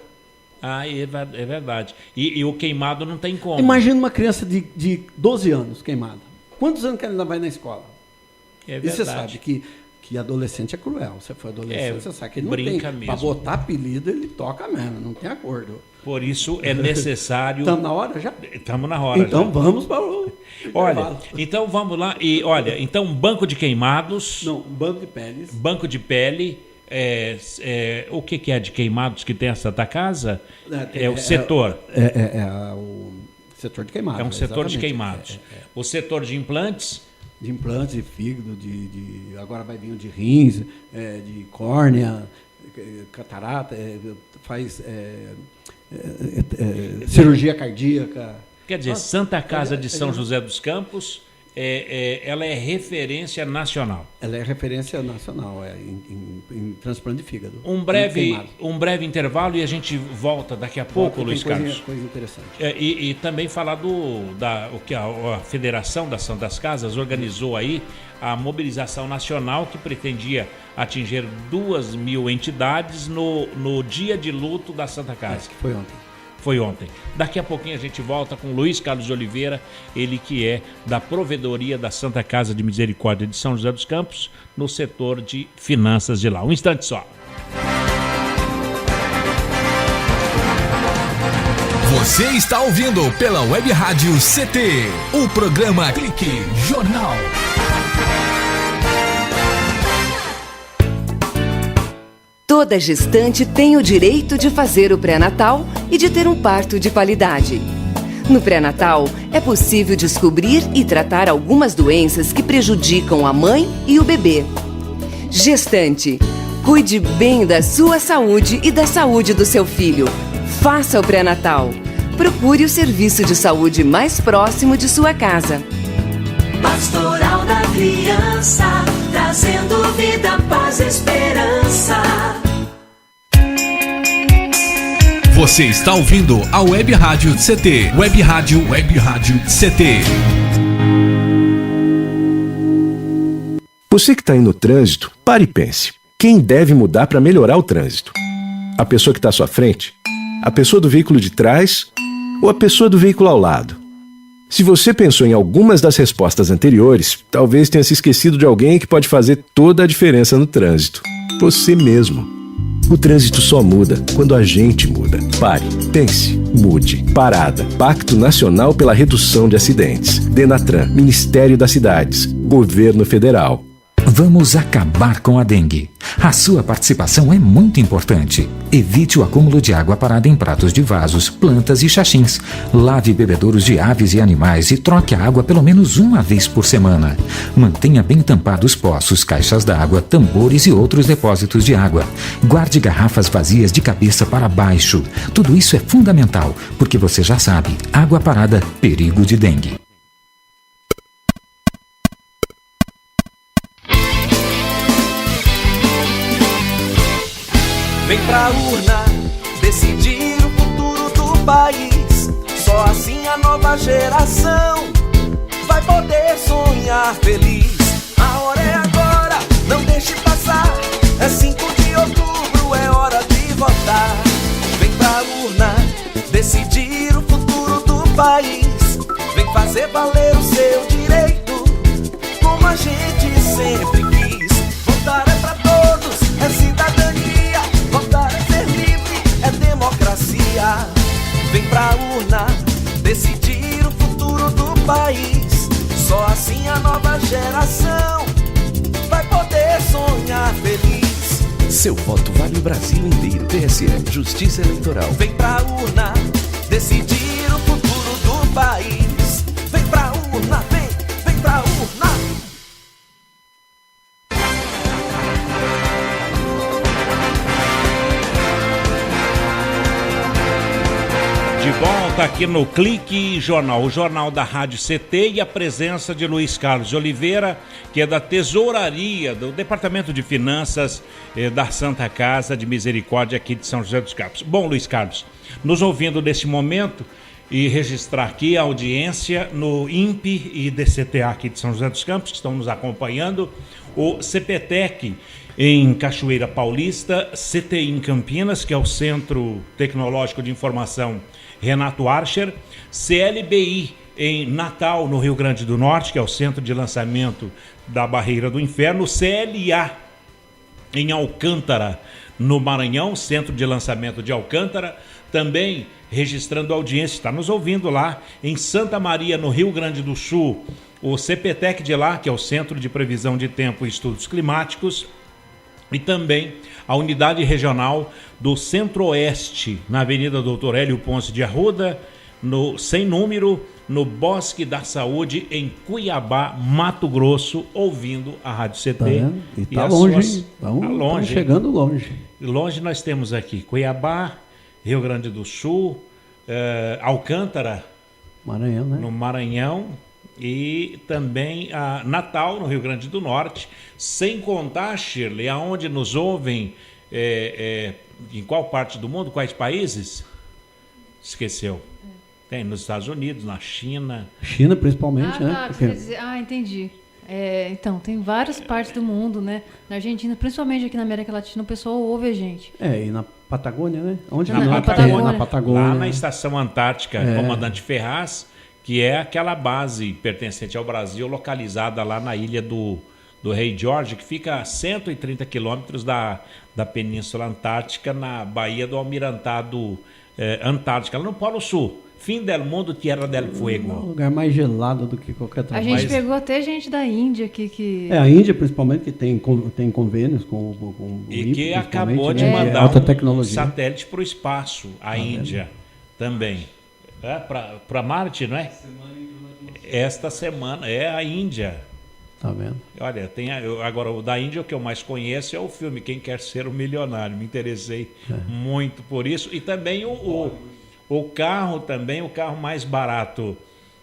Ah, é verdade. E o queimado não tem como. Imagina uma criança de 12 anos queimada. Quantos anos que ela ainda vai na escola? É verdade. E você sabe que adolescente é cruel. Você foi adolescente, você sabe que ele não tem. Para botar apelido, ele toca mesmo, não tem acordo. Por isso é necessário... Estamos na hora já? Estamos na hora então já. Vamos para o... Olha, então vamos lá. E olha, então banco de queimados... Não, banco de peles. Banco de pele... o que é de queimados que tem a Santa Casa? É o setor. O setor de queimados. É um setor de queimados. O setor de implantes... De implantes, de fígado, agora vai vir o de rins, de córnea, catarata, faz cirurgia cardíaca. Quer dizer, Santa Casa de São José dos Campos, ela é referência nacional. Ela é referência nacional em transplante de fígado. Um breve intervalo e a gente volta daqui a pouco, Luiz Carlos. Coisa interessante. E também falar o que a Federação das Santas Casas organizou aí a mobilização nacional que pretendia atingir 2.000 entidades no dia de luto da Santa Casa. Que foi ontem. Foi ontem. Daqui a pouquinho a gente volta com Luiz Carlos de Oliveira, ele que é da Provedoria da Santa Casa de Misericórdia de São José dos Campos, no setor de finanças de lá. Um instante só. Você está ouvindo pela Web Rádio CT, o programa Clique Jornal. Toda gestante tem o direito de fazer o pré-natal e de ter um parto de qualidade. No pré-natal, é possível descobrir e tratar algumas doenças que prejudicam a mãe e o bebê. Gestante, cuide bem da sua saúde e da saúde do seu filho. Faça o pré-natal. Procure o serviço de saúde mais próximo de sua casa. Pastoral da Criança, trazendo vida, paz e esperança. Você está ouvindo a Web Rádio CT. Web Rádio CT. Você que está aí no trânsito, pare e pense. Quem deve mudar para melhorar o trânsito? A pessoa que está à sua frente? A pessoa do veículo de trás? Ou a pessoa do veículo ao lado? Se você pensou em algumas das respostas anteriores, talvez tenha se esquecido de alguém que pode fazer toda a diferença no trânsito. Você mesmo. O trânsito só muda quando a gente muda. Pare, pense, mude. Parada. Pacto Nacional pela Redução de Acidentes. Denatran, Ministério das Cidades, Governo Federal. Vamos acabar com a dengue. A sua participação é muito importante. Evite o acúmulo de água parada em pratos de vasos, plantas e xaxins. Lave bebedouros de aves e animais e troque a água pelo menos uma vez por semana. Mantenha bem tampados poços, caixas d'água, tambores e outros depósitos de água. Guarde garrafas vazias de cabeça para baixo. Tudo isso é fundamental, porque você já sabe, água parada, perigo de dengue. Vem pra urna decidir o futuro do país. Só assim a nova geração vai poder sonhar feliz. A hora é agora, não deixe passar. É 5 de outubro, é hora de votar. Vem pra urna decidir o futuro do país. Vem fazer valer o seu direito, como a gente sempre quis. Votar é pra todos, é cidadania. Votar é ser livre, é democracia. Vem pra urna decidir o futuro do país. Só assim a nova geração vai poder sonhar feliz. Seu voto vale o Brasil inteiro. TSE, Justiça Eleitoral. Vem pra urna decidir o futuro do país. Vem pra urna, vem pra urna. De volta aqui no Clique Jornal, o jornal da Rádio CT, e a presença de Luiz Carlos de Oliveira, que é da Tesouraria, do Departamento de Finanças da Santa Casa de Misericórdia aqui de São José dos Campos. Bom, Luiz Carlos, nos ouvindo nesse momento, e registrar aqui a audiência no INPE e DCTA aqui de São José dos Campos, que estão nos acompanhando, o CPTEC em Cachoeira Paulista, CTI em Campinas, que é o Centro Tecnológico de Informação Renato Archer, CLBI em Natal, no Rio Grande do Norte, que é o Centro de Lançamento da Barreira do Inferno, CLA em Alcântara, no Maranhão, Centro de Lançamento de Alcântara, também registrando audiência, está nos ouvindo lá em Santa Maria, no Rio Grande do Sul, o CPTEC de lá, que é o Centro de Previsão de Tempo e Estudos Climáticos, e também a Unidade Regional do Centro-Oeste, na Avenida Doutor Hélio Ponce de Arruda, sem número, no Bosque da Saúde, em Cuiabá, Mato Grosso, ouvindo a Rádio CT. E está longe, longe, chegando longe. Longe nós temos aqui Cuiabá, Rio Grande do Sul, Alcântara, Maranhão, né? No Maranhão, e também Natal, no Rio Grande do Norte, sem contar, Shirley, aonde nos ouvem, em qual parte do mundo, quais países? Esqueceu. Tem nos Estados Unidos, na China. China, principalmente, né? Tá, quer dizer, entendi. Então, tem várias partes do mundo, né? Na Argentina, principalmente aqui na América Latina, o pessoal ouve a gente. E na Patagônia, né? Onde na Patagônia. Lá na Estação Antártica, Comandante Ferraz, que é aquela base pertencente ao Brasil, localizada lá na ilha do Rei Jorge, que fica a 130 quilômetros da Península Antártica, na Baía do Almirantado Antártica, lá no Polo Sul. Fim del mundo, Tierra del Fuego. Um lugar mais gelado do que qualquer outro. A gente pegou até gente da Índia aqui que... a Índia, principalmente, que tem convênios com o INPE, que acabou de mandar alta tecnologia. Satélite para o espaço, a Índia também. Para Marte, não é? Esta semana a Índia. Tá vendo? Olha, agora o da Índia, o que eu mais conheço é o filme Quem Quer Ser um Milionário. Me interessei muito por isso. E também o carro mais barato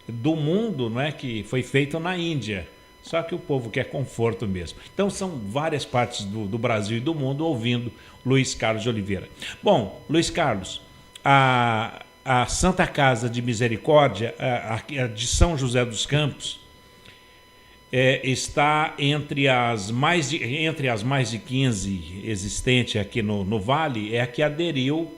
do mundo, não é, que foi feito na Índia. Só que o povo quer conforto mesmo. Então são várias partes do Brasil e do mundo ouvindo Luiz Carlos de Oliveira. Bom, Luiz Carlos, a Santa Casa de Misericórdia, a de São José dos Campos, está entre as mais de 15 existentes aqui no Vale, é a que aderiu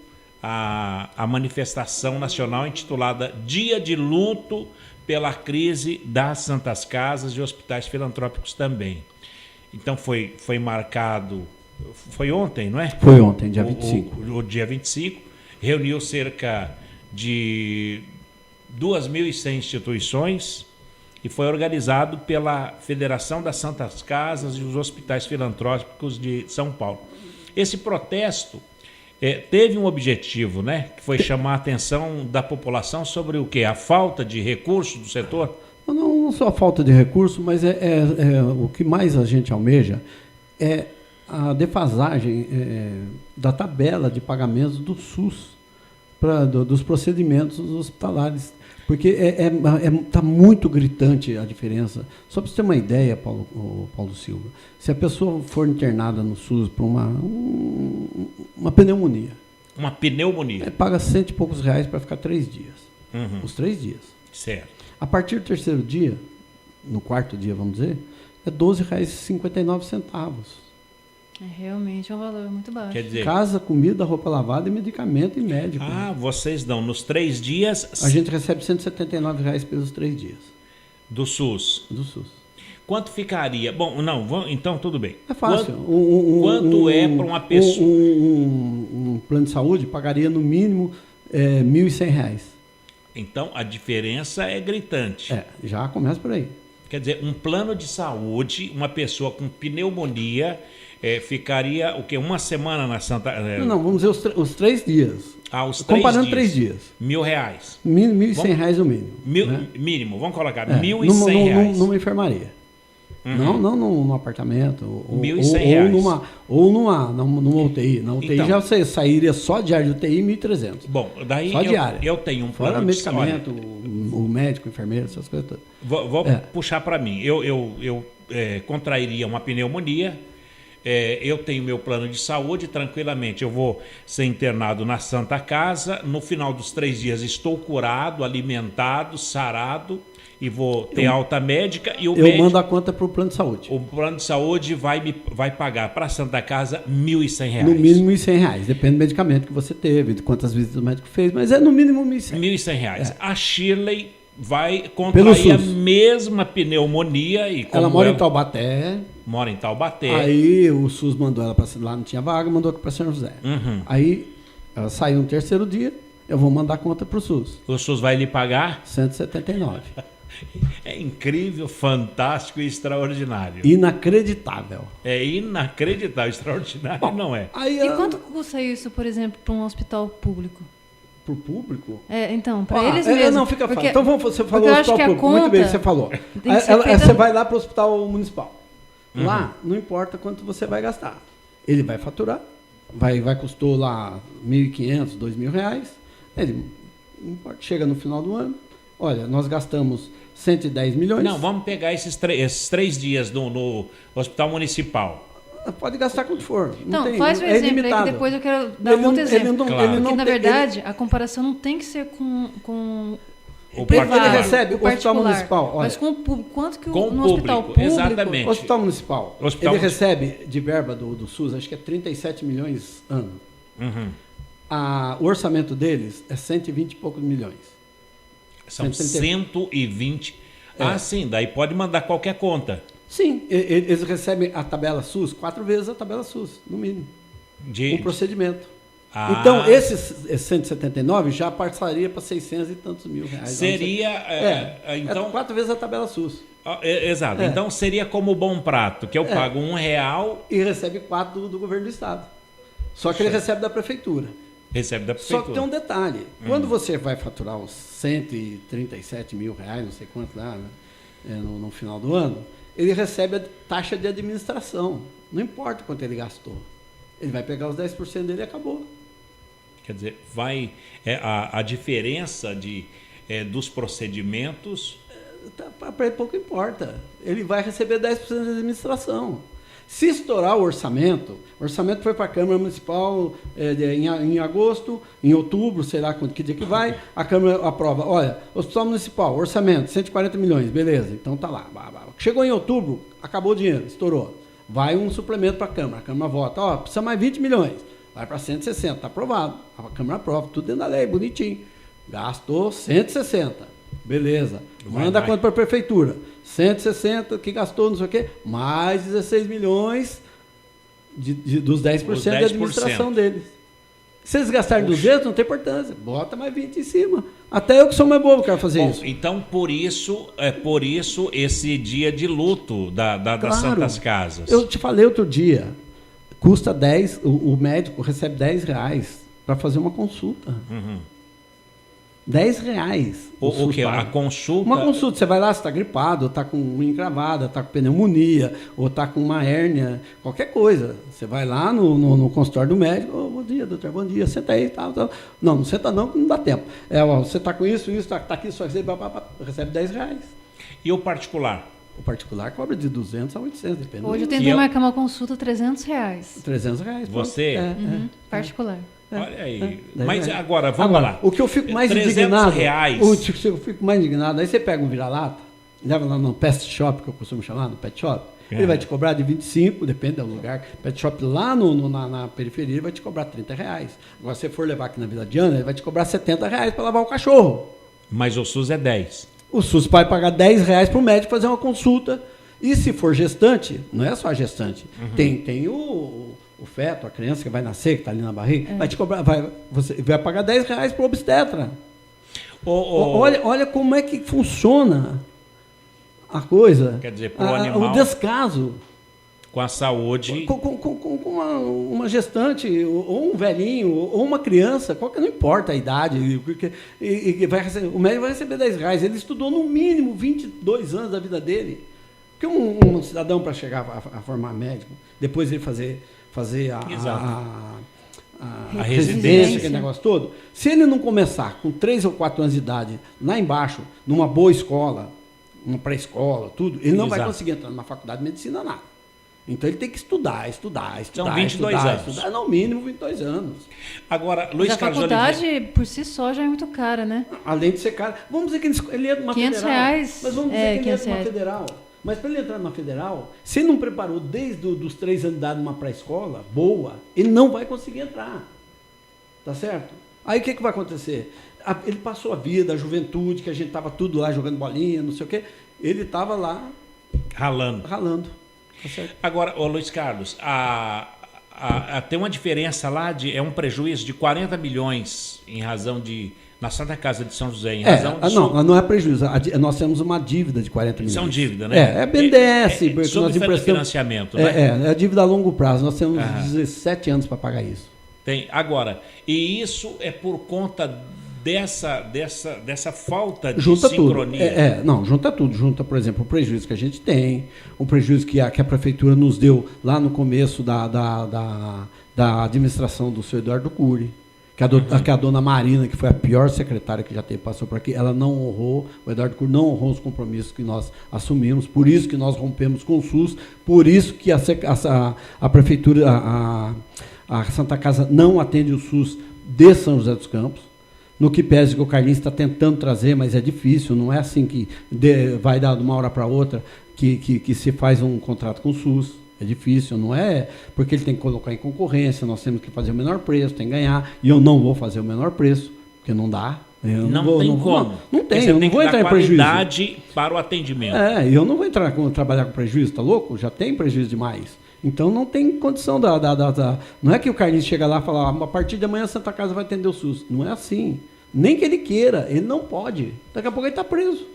a manifestação nacional intitulada Dia de Luto pela Crise das Santas Casas e Hospitais Filantrópicos também. Então foi marcado, foi ontem, não é? Foi ontem, dia 25. O dia 25, reuniu cerca de 2.100 instituições e foi organizado pela Federação das Santas Casas e os Hospitais Filantrópicos de São Paulo. Esse protesto teve um objetivo, né? Que foi chamar a atenção da população sobre o quê? A falta de recursos do setor? Não só a falta de recursos, mas o que mais a gente almeja é a defasagem da tabela de pagamentos do SUS, dos procedimentos hospitalares. Porque está muito gritante a diferença. Só para você ter uma ideia, Paulo Silva, se a pessoa for internada no SUS por uma pneumonia. Uma pneumonia? Paga R$100 e poucos para ficar 3 dias. Uhum. Os 3 dias. Certo. A partir do terceiro dia, no quarto dia, vamos dizer, é R$12,59. Realmente é um valor muito baixo. Quer dizer, casa, comida, roupa lavada e medicamento e médico. Vocês dão nos 3 dias... A gente recebe R$179 pelos 3 dias. Do SUS? Do SUS. Quanto ficaria? Bom, então tudo bem. É fácil. Quanto é para uma pessoa? Um plano de saúde pagaria no mínimo R$1.100. Então a diferença é gritante. Já começa por aí. Quer dizer, um plano de saúde, uma pessoa com pneumonia... ficaria o quê? Uma semana na Santa... Não, vamos dizer os 3 dias. Os 3 comparando dias. 3 dias. R$1.000. R$1.100 no mínimo. Mínimo, vamos colocar R$1.100. Numa enfermaria. Não num apartamento. R$1.100. Ou numa UTI. Na UTI então, já você sairia só diária de UTI R$1.300. Bom, daí só diária. Eu tenho um plano fora medicamento, o médico, o enfermeiro, essas coisas todas. Vou puxar para mim. Eu contrairia uma pneumonia, eu tenho meu plano de saúde, tranquilamente, eu vou ser internado na Santa Casa, no final dos 3 dias estou curado, alimentado, sarado, e vou ter alta médica. E o médico, mando a conta para o plano de saúde. O plano de saúde vai pagar para a Santa Casa R$ 1.100. No mínimo R$ 1.100, depende do medicamento que você teve, de quantas visitas o médico fez, mas é no mínimo R$ 1.100. R$ 1.100. A Shirley vai contrair a mesma pneumonia. Ela mora em Taubaté. Mora em Taubaté. Aí o SUS mandou ela para lá, não tinha vaga, mandou para São José. Uhum. Aí ela saiu no 3º dia, eu vou mandar a conta para o SUS. O SUS vai lhe pagar? R$ 179. É incrível, fantástico e extraordinário. Inacreditável. É inacreditável, extraordinário. Bom, não é. E quanto custa isso, por exemplo, para um hospital público? Para o público? Então, para eles mesmos. Não, fica fácil. Então você falou hospital público. Muito bem, você falou. Você vai lá para o hospital municipal. Uhum. Lá, não importa quanto você vai gastar. Ele vai faturar. Custou lá R$1.500, R$2.000. Ele chega no final do ano. Olha, nós gastamos 110 milhões. Não, vamos pegar esses 3 dias no hospital municipal. Pode gastar quanto for. Então, faz um exemplo aí que depois eu quero dar um outro exemplo. Porque, na verdade, a comparação não tem que ser com o privado. Ele recebe o hospital municipal. Olha, mas com o público. Quanto que no hospital público... Exatamente. O hospital municipal, ele recebe de verba do SUS, acho que é 37 milhões ano. Uhum. O orçamento deles é 120 e poucos milhões. São 120. Sim, daí pode mandar qualquer conta. Sim, eles recebem a tabela SUS 4 vezes a tabela SUS, no mínimo. O procedimento. Então, esses 179 já passaria para 600 e tantos mil reais. Seria... então, 4 vezes a tabela SUS. Exato. Então, seria como o Bom Prato, que eu pago R$1... E recebe 4 do governo do estado. Só que ele recebe da prefeitura. Recebe da prefeitura. Só que tem um detalhe. Quando você vai faturar os 137 mil reais, não sei quanto lá, né, no final do ano, ele recebe a taxa de administração. Não importa quanto ele gastou. Ele vai pegar os 10% dele e acabou. Quer dizer, a diferença dos procedimentos... Para ele pouco importa. Ele vai receber 10% de administração. Se estourar o orçamento foi para a Câmara Municipal em agosto, em outubro, sei lá que dia que vai, a Câmara aprova. Olha, Hospital Municipal, orçamento, 140 milhões, beleza, então tá lá. Chegou em outubro, acabou o dinheiro, estourou. Vai um suplemento para a Câmara vota, precisa mais 20 milhões, vai para 160, está aprovado. A Câmara aprova, tudo dentro da lei, bonitinho. Gastou 160, beleza, manda a conta para a Prefeitura. 160 que gastou, não sei o quê, mais 16 milhões dos 10% da administração deles. Se eles gastarem 200, não tem importância. Bota mais 20 em cima. Até eu que sou mais bobo quero fazer isso. Então, por isso esse dia de luto das Santas Casas. Eu te falei outro dia, custa 10, o médico recebe R$10 para fazer uma consulta. Uhum. R$10. O que? A consulta? Uma consulta. Você vai lá, você está gripado, está com unha encravada, está com pneumonia, ou está com uma hérnia, qualquer coisa. Você vai lá no consultório do médico, bom dia, doutor, bom dia, senta aí, tal. Não senta não dá tempo. Você está com isso, está aqui, só você recebe R$10. E o particular? O particular cobra de 200 a 800, depende. Hoje eu tentei marcar uma consulta, R$300. R$300. Você? Particular. Olha aí. Mas agora, vamos lá. O que eu fico mais indignado... O que eu fico mais indignado, aí você pega um vira-lata, leva lá no pet shop, que eu costumo chamar, no pet shop, ele vai te cobrar de 25, depende do lugar. Pet shop lá na periferia, ele vai te cobrar R$30. Agora, se você for levar aqui na Vila Diana, ele vai te cobrar R$70 para lavar o cachorro. Mas o SUS é 10. O SUS vai pagar R$10 para o médico fazer uma consulta. E se for gestante, não é só a gestante, tem o feto, a criança que vai nascer, que está ali na barriga, vai te cobrar, você vai pagar R$10 para o obstetra. Olha como é que funciona a coisa. Quer dizer, para o animal... O descaso. Com a saúde... Com uma gestante, ou um velhinho, ou uma criança, não importa a idade, o médico vai receber R$10. Ele estudou no mínimo 22 anos da vida dele. Porque um cidadão, para chegar a formar médico, depois ele fazer a residência, aquele negócio todo, se ele não começar com 3 ou 4 anos de idade, lá embaixo, numa boa escola, uma pré-escola, tudo, ele não vai conseguir entrar numa faculdade de medicina, nada. Então ele tem que estudar. São 22 anos. Estudar, no mínimo 22 anos. Agora, Luiz Carlos Oliveira... A faculdade, por si só, já é muito cara, né? Além de ser cara. Vamos dizer que ele entra numa federal. R$500. Mas vamos dizer que ele entra numa federal. Mas para ele entrar numa federal, se ele não preparou desde os 3 anos de idade numa pré-escola boa, ele não vai conseguir entrar. Tá certo? Aí o que vai acontecer? Ele passou a vida, a juventude, que a gente estava tudo lá jogando bolinha, não sei o quê. Ele estava lá... Ralando. Tá certo? Agora, Luiz Carlos, tem uma diferença lá, é um prejuízo de 40 milhões em razão de... Na Santa Casa de São José, em razão de... Não é prejuízo. Nós temos uma dívida de 40 milhões. São dívida, né? É BNDES. Porque nós emprestamos financiamento, né? É dívida a longo prazo. Nós temos 17 anos para pagar isso. Tem. Agora, e isso é por conta dessa falta de sincronia? Junta tudo. Junta, por exemplo, o prejuízo que a gente tem, o prejuízo que a Prefeitura nos deu lá no começo da administração do senhor Eduardo Cury. Que a dona Marina, que foi a pior secretária que já passou por aqui, ela não honrou, o Eduardo Cury não honrou os compromissos que nós assumimos, por isso que nós rompemos com o SUS, por isso que a Prefeitura, a Santa Casa não atende o SUS de São José dos Campos, no que pese que o Carlinhos está tentando trazer, mas é difícil, não é assim que vai dar de uma hora para outra que se faz um contrato com o SUS. É difícil, não é? Porque ele tem que colocar em concorrência, nós temos que fazer o menor preço, tem que ganhar, e eu não vou fazer o menor preço, porque não dá. Não tem como. Não tem, eu não vou entrar em prejuízo. Qualidade para o atendimento. Eu não vou trabalhar com prejuízo, tá louco? Já tem prejuízo demais. Então não tem condição Não é que o Carlinhos chega lá e fala, a partir de amanhã a Santa Casa vai atender o SUS. Não é assim. Nem que ele queira, ele não pode. Daqui a pouco ele está preso.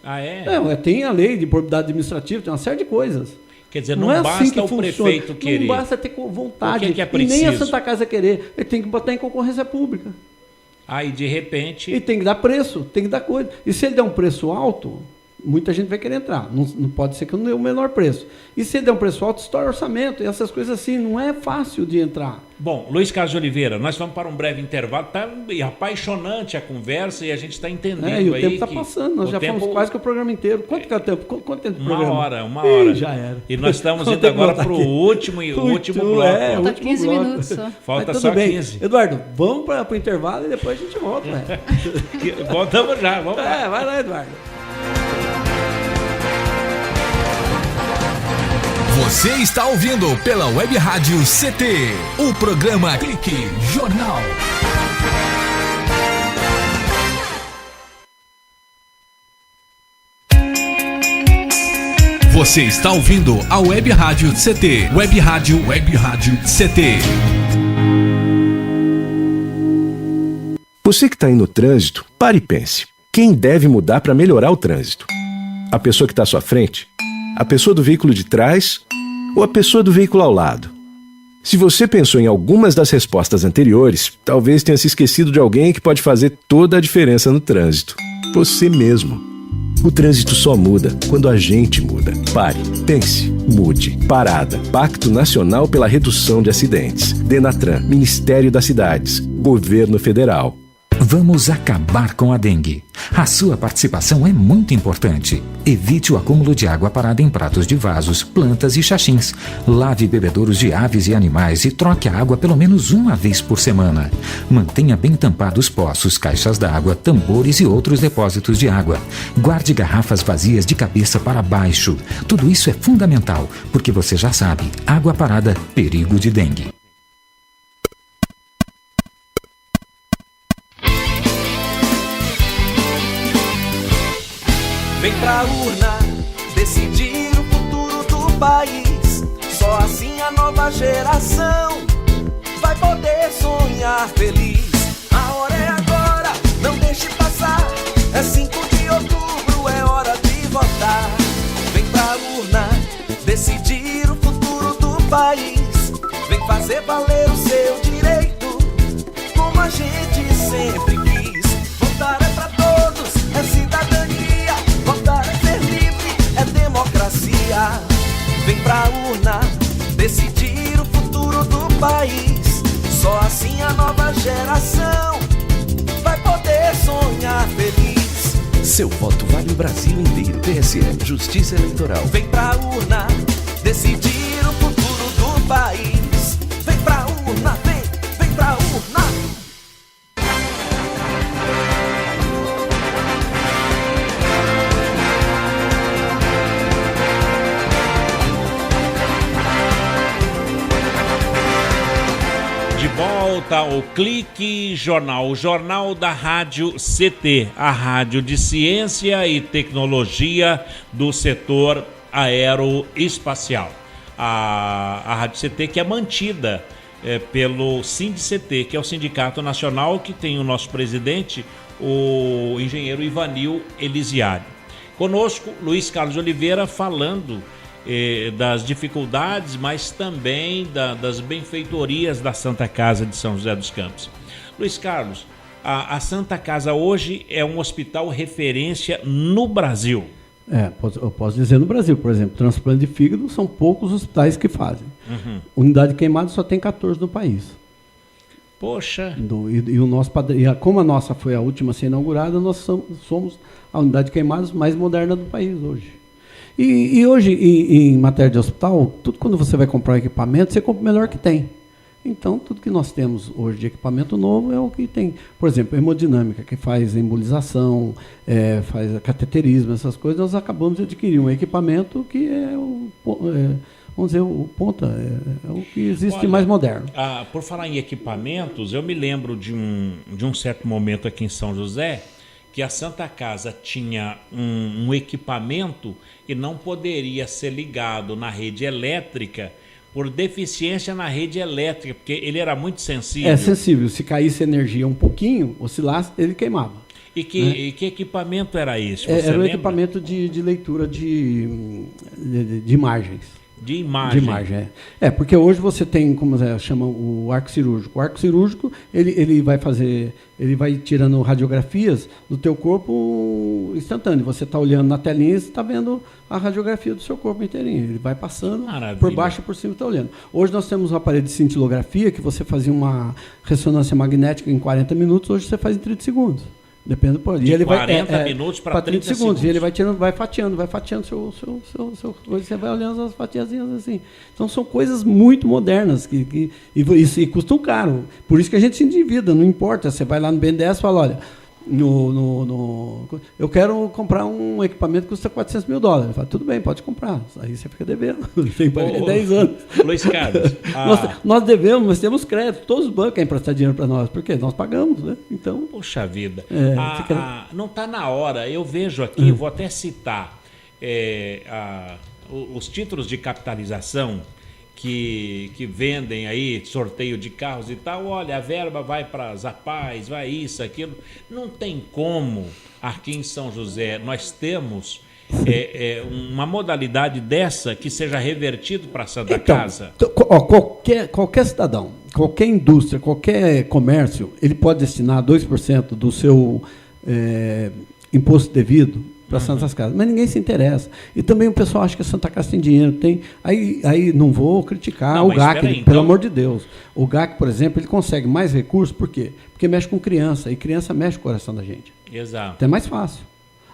Ah, é? Tem a lei de improbidade administrativa, tem uma série de coisas. Quer dizer, não basta assim o prefeito querer. Não basta ter vontade. O que é preciso? E nem a Santa Casa querer. Ele tem que botar em concorrência pública. Aí, de repente... E tem que dar preço, tem que dar coisa. E se ele der um preço alto, muita gente vai querer entrar. Não pode ser que eu não dê o menor preço. E se ele der um preço alto, estoura orçamento. E essas coisas assim, não é fácil de entrar. Bom, Luiz Carlos Oliveira, nós vamos para um breve intervalo. Está apaixonante a conversa e a gente está entendendo aí. E o tempo está passando, nós já fomos quase que o programa inteiro. Quanto que é o tempo? Quanto tempo do programa? Uma hora. Já era. E nós estamos indo agora para o último bloco. Falta 15 minutos só. Falta só 15. Eduardo, vamos para o intervalo e depois a gente volta. Voltamos já, vamos lá. Vai lá, Eduardo. Você está ouvindo pela Web Rádio CT, o programa Clique Jornal. Você está ouvindo a Web Rádio CT, Web Rádio CT. Você que está aí no trânsito, pare e pense. Quem deve mudar para melhorar o trânsito? A pessoa que está à sua frente? A pessoa do veículo de trás ou a pessoa do veículo ao lado? Se você pensou em algumas das respostas anteriores, talvez tenha se esquecido de alguém que pode fazer toda a diferença no trânsito. Você mesmo. O trânsito só muda quando a gente muda. Pare, pense, mude. Parada. Pacto Nacional pela Redução de Acidentes. Denatran, Ministério das Cidades, Governo Federal. Vamos acabar com a dengue. A sua participação é muito importante. Evite o acúmulo de água parada em pratos de vasos, plantas e xaxins. Lave bebedouros de aves e animais e troque a água pelo menos uma vez por semana. Mantenha bem tampados poços, caixas d'água, tambores e outros depósitos de água. Guarde garrafas vazias de cabeça para baixo. Tudo isso é fundamental, porque você já sabe, água parada, perigo de dengue. Vem pra urna decidir o futuro do país. Só assim a nova geração vai poder sonhar feliz. A hora é agora, não deixe passar. É 5 de outubro, é hora de votar. Vem pra urna decidir o futuro do país. Vem fazer valer o seu direito, como a gente sempre quis. Votar é pra todos, é cidadania. Votar é ser livre, é democracia. Vem pra urna decidir o futuro do país. Só assim a nova geração vai poder sonhar feliz. Seu voto vale o Brasil inteiro. TSE, Justiça Eleitoral. Vem pra urna decidir o futuro volta ao Clique Jornal, o jornal da Rádio CT, a rádio de ciência e tecnologia do setor aeroespacial. A Rádio CT que é mantida pelo SINDCT, que é o Sindicato Nacional, que tem o nosso presidente, o engenheiro Ivanil Elisiário. Conosco, Luiz Carlos Oliveira, falando das dificuldades, mas também das benfeitorias da Santa Casa de São José dos Campos. Luiz Carlos, a Santa Casa hoje é um hospital referência no Brasil. Eu posso dizer no Brasil, por exemplo, transplante de fígado são poucos hospitais que fazem. Unidade de queimado só tem 14 no país. Poxa! E o nosso como a nossa foi a última a ser inaugurada, nós somos a unidade de queimados mais moderna do país hoje. E hoje, em matéria de hospital, tudo quando você vai comprar um equipamento, você compra o melhor que tem. Então, tudo que nós temos hoje de equipamento novo é o que tem. Por exemplo, hemodinâmica, que faz embolização, faz cateterismo, essas coisas, nós acabamos de adquirir um equipamento que vamos dizer, o ponta, é o que existe mais moderno. Por falar em equipamentos, eu me lembro de um certo momento aqui em São José, que a Santa Casa tinha um equipamento e não poderia ser ligado na rede elétrica por deficiência na rede elétrica, porque ele era muito sensível. É sensível. Se caísse energia um pouquinho, oscilasse, ele queimava. E que equipamento era esse? Era um equipamento de leitura de imagens. De imagem. Porque hoje você tem, como chama, o arco cirúrgico. O arco cirúrgico, ele vai tirando radiografias do teu corpo instantâneo. Você está olhando na telinha e está vendo a radiografia do seu corpo inteirinho. Ele vai passando por baixo e por cima e está olhando. Hoje nós temos um aparelho de cintilografia que você fazia uma ressonância magnética em 40 minutos, hoje você faz em 30 segundos. Depende do problema. De ele 40 minutos para 30 segundos. E ele vai tirando, vai fatiando seu coisa, você vai olhando as fatiazinhas assim. Então são coisas muito modernas e custam caro. Por isso que a gente se endivida, não importa. Você vai lá no BNDES e fala, olha, eu quero comprar um equipamento que custa $400 mil. Fala, tudo bem, pode comprar. Aí você fica devendo. Tem para 10 anos. Luiz Carlos. Nós devemos, mas temos crédito. Todos os bancos querem prestar dinheiro para nós. Por quê? Nós pagamos, né? Então, poxa vida. Não está na hora. Eu vejo aqui, vou até citar os títulos de capitalização que vendem aí, sorteio de carros e tal. Olha, a verba vai para as APAES, vai isso, aquilo. Não tem como aqui em São José nós temos uma modalidade dessa que seja revertido para a Santa Casa. Qualquer cidadão, qualquer indústria, qualquer comércio, ele pode destinar 2% do seu imposto devido para Santas Casas, mas ninguém se interessa. E também o pessoal acha que a Santa Casa tem dinheiro, aí não vou criticar o GAC, pelo amor de Deus. O GAC, por exemplo, ele consegue mais recursos, por quê? Porque mexe com criança, e criança mexe com o coração da gente. Exato. Então é mais fácil.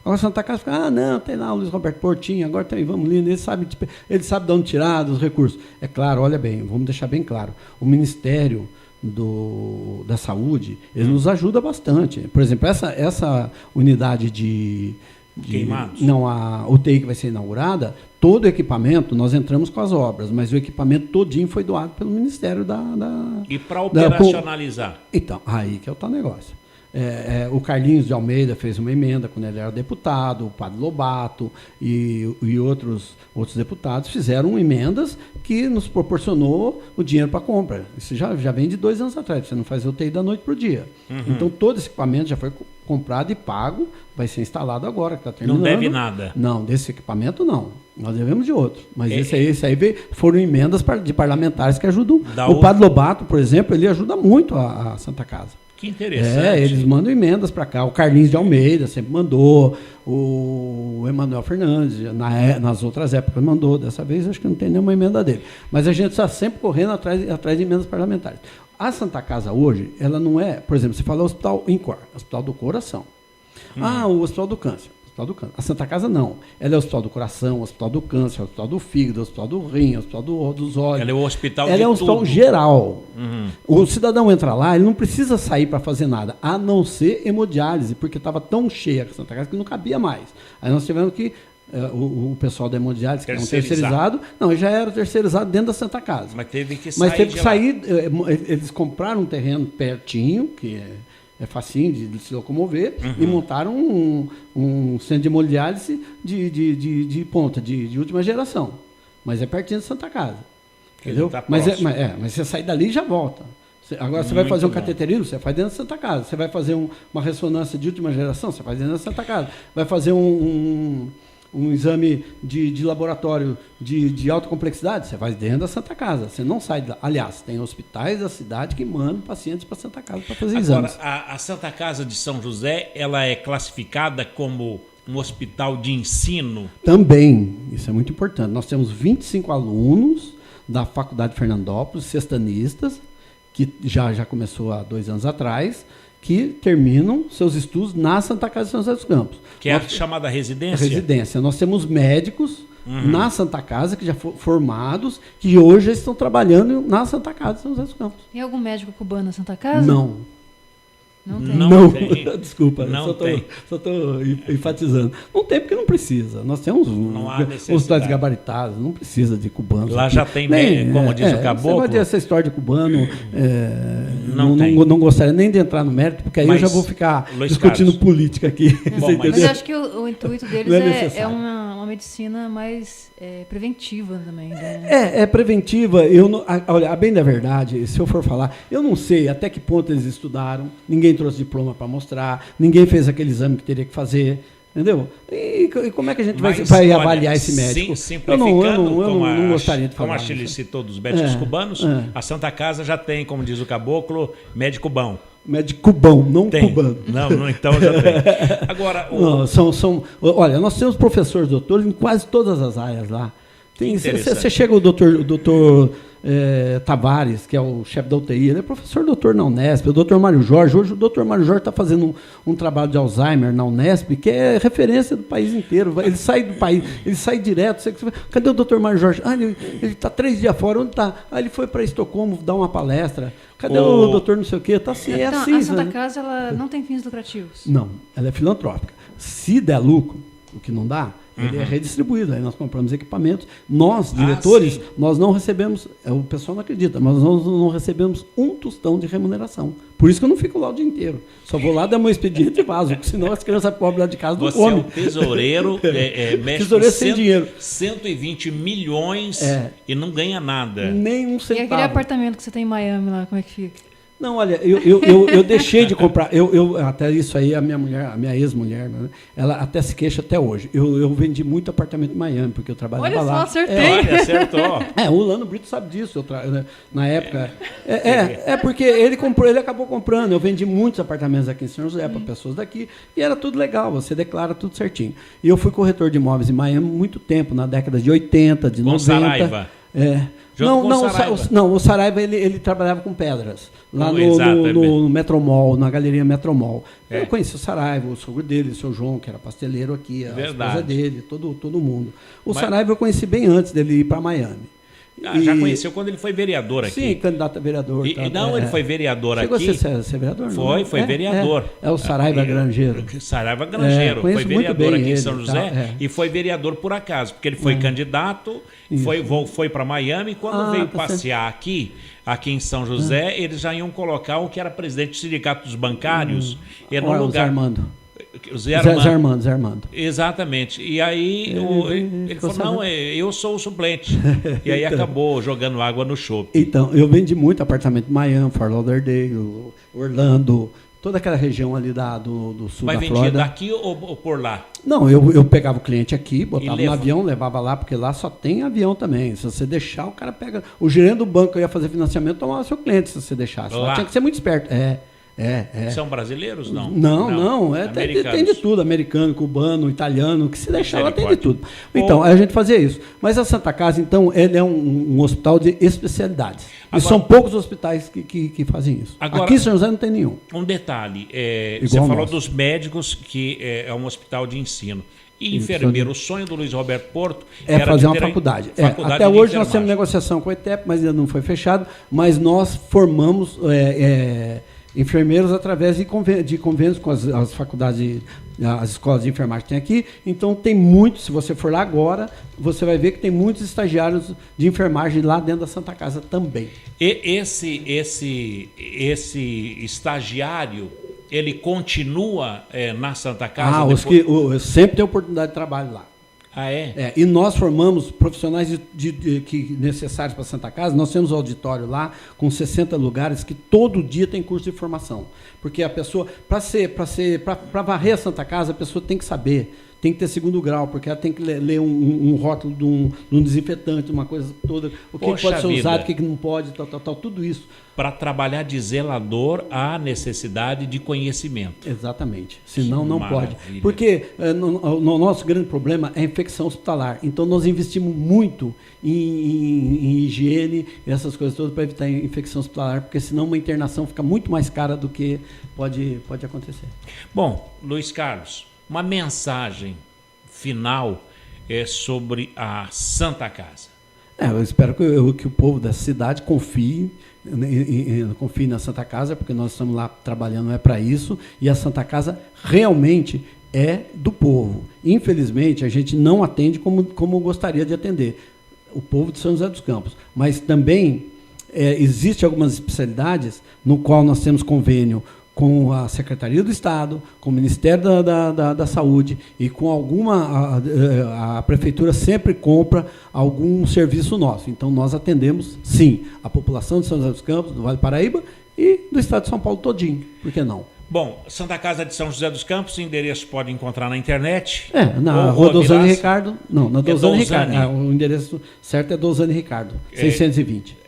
Agora a Santa Casa fica, não, tem lá o Luiz Roberto Portinho, agora tem Ivan Molina, ele sabe de onde tirar dos recursos. É claro, olha bem, vamos deixar bem claro, o Ministério da Saúde, ele nos ajuda bastante. Por exemplo, essa unidade de queimados? Não, a UTI que vai ser inaugurada, todo o equipamento, nós entramos com as obras, mas o equipamento todinho foi doado pelo Ministério E para operacionalizar? Então, aí que é o tal negócio. O Carlinhos de Almeida fez uma emenda quando ele era deputado, o Padre Lobato e outros deputados fizeram emendas que nos proporcionou o dinheiro para compra. Isso já vem de 2 anos atrás, você não faz UTI da noite para o dia. Então todo esse equipamento já foi comprado e pago, vai ser instalado agora, que está terminando. Não deve nada? Não, desse equipamento não. Nós devemos de outro. Mas esse aí foram emendas de parlamentares que ajudam. O Padre Lobato, por exemplo, ele ajuda muito a Santa Casa. Que interessante. Eles mandam emendas para cá. O Carlinhos de Almeida sempre mandou. O Emanuel Fernandes, nas outras épocas, mandou. Dessa vez, acho que não tem nenhuma emenda dele. Mas a gente está sempre correndo atrás de emendas parlamentares. A Santa Casa hoje, ela não é... Por exemplo, você fala Hospital INCOR, Hospital do Coração. O Hospital do Câncer. A Santa Casa não. Ela é o Hospital do Coração, Hospital do Câncer, Hospital do Fígado, Hospital do Rim, Hospital dos Olhos. Ela é o hospital Ela é um hospital geral. O cidadão entra lá, ele não precisa sair para fazer nada, a não ser hemodiálise, porque estava tão cheia a Santa Casa que não cabia mais. Aí nós tivemos que o pessoal da hemodiálise, que é um terceirizado. Não, já era terceirizado dentro da Santa Casa. Mas teve que sair. Eles compraram um terreno pertinho, que é facinho de se locomover, e montaram um centro de hemodiálise de ponta, de última geração. Mas é pertinho da Santa Casa. Entendeu? Tá mas você sai dali e já volta. Agora você vai fazer um cateterismo, você faz dentro da Santa Casa. Você vai fazer uma ressonância de última geração, você faz dentro da Santa Casa. Vai fazer um exame de laboratório de alta complexidade, você faz dentro da Santa Casa. Você não sai de lá. Aliás, tem hospitais da cidade que mandam pacientes para a Santa Casa para fazer exames. Agora, a Santa Casa de São José, ela é classificada como um hospital de ensino? Também, isso é muito importante. Nós temos 25 alunos da Faculdade Fernandópolis, sextanistas, que já começou há 2 anos atrás, que terminam seus estudos na Santa Casa de São José dos Campos. Que é a chamada residência? Residência. Nós temos médicos na Santa Casa, que já foram formados, que hoje estão trabalhando na Santa Casa de São José dos Campos. Tem algum médico cubano na Santa Casa? Não. Não tem. Desculpa, não só estou enfatizando. Não tem porque não precisa. Nós temos hospitais gabaritados, não precisa de cubanos. Lá aqui. Já tem, como diz o Caboclo. Essa história de cubano, não gostaria nem de entrar no mérito, porque aí eu já vou ficar discutindo política aqui. Bom, mas acho que o intuito deles é uma medicina mais preventiva também. Né? É preventiva. Olha, a bem da verdade, se eu for falar, eu não sei até que ponto eles estudaram, ninguém trouxe diploma para mostrar, ninguém fez aquele exame que teria que fazer, entendeu? E como é que a gente vai avaliar esse médico? Simplificando, eu não gostaria de falar. Como a Chile citou dos médicos cubanos, a Santa Casa já tem, como diz o Caboclo, médico bom. Médico bom, não tem. Cubano. Não, então já tem. Agora, olha, nós temos professores doutores em quase todas as áreas lá. Você chega o doutor Tavares, que é o chefe da UTI, ele é professor doutor na Unesp, o doutor Mário Jorge. Hoje o doutor Mário Jorge está fazendo um trabalho de Alzheimer na Unesp, que é referência do país inteiro. Ele sai do país, ele sai direto. Cadê o doutor Mário Jorge? Ele está 3 dias fora, onde está? Ele foi para Estocolmo dar uma palestra. Cadê o doutor não sei o quê? Tá assim, então, assim. A Santa Casa ela não tem fins lucrativos? Não, ela é filantrópica. Se der lucro, o que não dá, ele é redistribuído. Aí nós compramos equipamentos. Nós, diretores, nós não recebemos, o pessoal não acredita, mas nós não recebemos um tostão de remuneração. Por isso que eu não fico lá o dia inteiro. Só vou lá dar meu expediente e vazo, porque senão as crianças pobres lá de casa não comem. Você é o tesoureiro, mexe tesoureiro sem dinheiro. 120 milhões e não ganha nada. Nem um centavo. E aquele apartamento que você tem em Miami lá, como é que fica? Não, olha, eu deixei de comprar. Até isso aí, a minha ex-mulher, né, ela até se queixa até hoje. Eu vendi muito apartamento em Miami, porque eu trabalhava lá. Olha só, acertei. Olha, acertou. O Lano Brito sabe disso. Na época. Porque ele acabou comprando. Eu vendi muitos apartamentos aqui em São José para pessoas daqui. E era tudo legal, você declara tudo certinho. E eu fui corretor de imóveis em Miami muito tempo, na década de 80, de 90. Com Saraiva. O Saraiva ele trabalhava com pedras lá no Metromall, na galeria Metromall. Eu conheci o Saraiva, o sogro dele, o seu João, que era pasteleiro aqui, a esposa dele, todo mundo. Saraiva eu conheci bem antes dele ir para Miami. Já conheceu quando ele foi vereador aqui? Sim, candidato a vereador. Ele foi vereador Chegou aqui. Chegou a ser vereador? Foi vereador. É o Saraiva Grangeiro. Saraiva Grangeiro. Foi vereador aqui em São José e foi vereador por acaso, porque ele foi candidato, foi para Miami e quando veio passear aqui em São José, eles já iam colocar o que era presidente do Sindicato dos Bancários. No lugar. Zé Armando. Exatamente. E aí ele falou, não, eu sou o suplente. E aí acabou jogando água no chope. Então, eu vendi muito apartamento em Miami, Fort Lauderdale, Orlando, toda aquela região ali do sul da Flórida. Mas vendia daqui ou por lá? Não, eu pegava o cliente aqui, botava no avião, levava lá, porque lá só tem avião também. Se você deixar, o cara pega... O gerente do banco ia fazer financiamento, tomava seu cliente, se você deixasse. Lá tinha que ser muito esperto. São brasileiros? Não. Não. Tem de tudo. Americano, cubano, italiano, que se deixar lá tem de tudo. Então, a gente fazia isso. Mas a Santa Casa, então, ele é um hospital de especialidades. E são poucos hospitais que fazem isso. Agora, aqui em São José não tem nenhum. Um detalhe. Você falou dos médicos, que é um hospital de ensino. E enfermeiro, o sonho do Luiz Roberto Porto era fazer uma faculdade. Até hoje nós temos negociação com o ETEP, mas ainda não foi fechado. Mas nós formamos enfermeiros através de convênios com as faculdades, as escolas de enfermagem que tem aqui. Então tem muitos, se você for lá agora, você vai ver que tem muitos estagiários de enfermagem lá dentro da Santa Casa também. E esse estagiário, ele continua na Santa Casa? Sempre tem oportunidade de trabalho lá. Ah, é? E nós formamos profissionais que necessários para a Santa Casa. Nós temos um auditório lá com 60 lugares que todo dia tem curso de formação. Porque a pessoa, para varrer a Santa Casa, a pessoa tem que saber, tem que ter segundo grau, porque ela tem que ler um rótulo de um desinfetante, uma coisa toda, o que pode ser usado, o que não pode, tal, tudo isso. Para trabalhar de zelador, há necessidade de conhecimento. Exatamente. Senão não pode. Porque no nosso grande problema é a infecção hospitalar. Então nós investimos muito em higiene, essas coisas todas, para evitar a infecção hospitalar, porque senão uma internação fica muito mais cara do que pode acontecer. Bom, Luiz Carlos, uma mensagem final sobre a Santa Casa. Eu espero que o povo da cidade confie na Santa Casa, porque nós estamos lá trabalhando para isso, e a Santa Casa realmente é do povo. Infelizmente, a gente não atende como gostaria de atender o povo de São José dos Campos, mas também existe algumas especialidades no qual nós temos convênio com a Secretaria do Estado, com o Ministério da Saúde e com a Prefeitura sempre compra algum serviço nosso. Então, nós atendemos, sim, a população de São José dos Campos, do Vale do Paraíba e do Estado de São Paulo todinho. Por que não? Bom, Santa Casa de São José dos Campos, o endereço pode encontrar na internet. Na Rua Dozane Ricardo. Não, na Dozane Ricardo. O endereço certo é Dozane Ricardo, 620.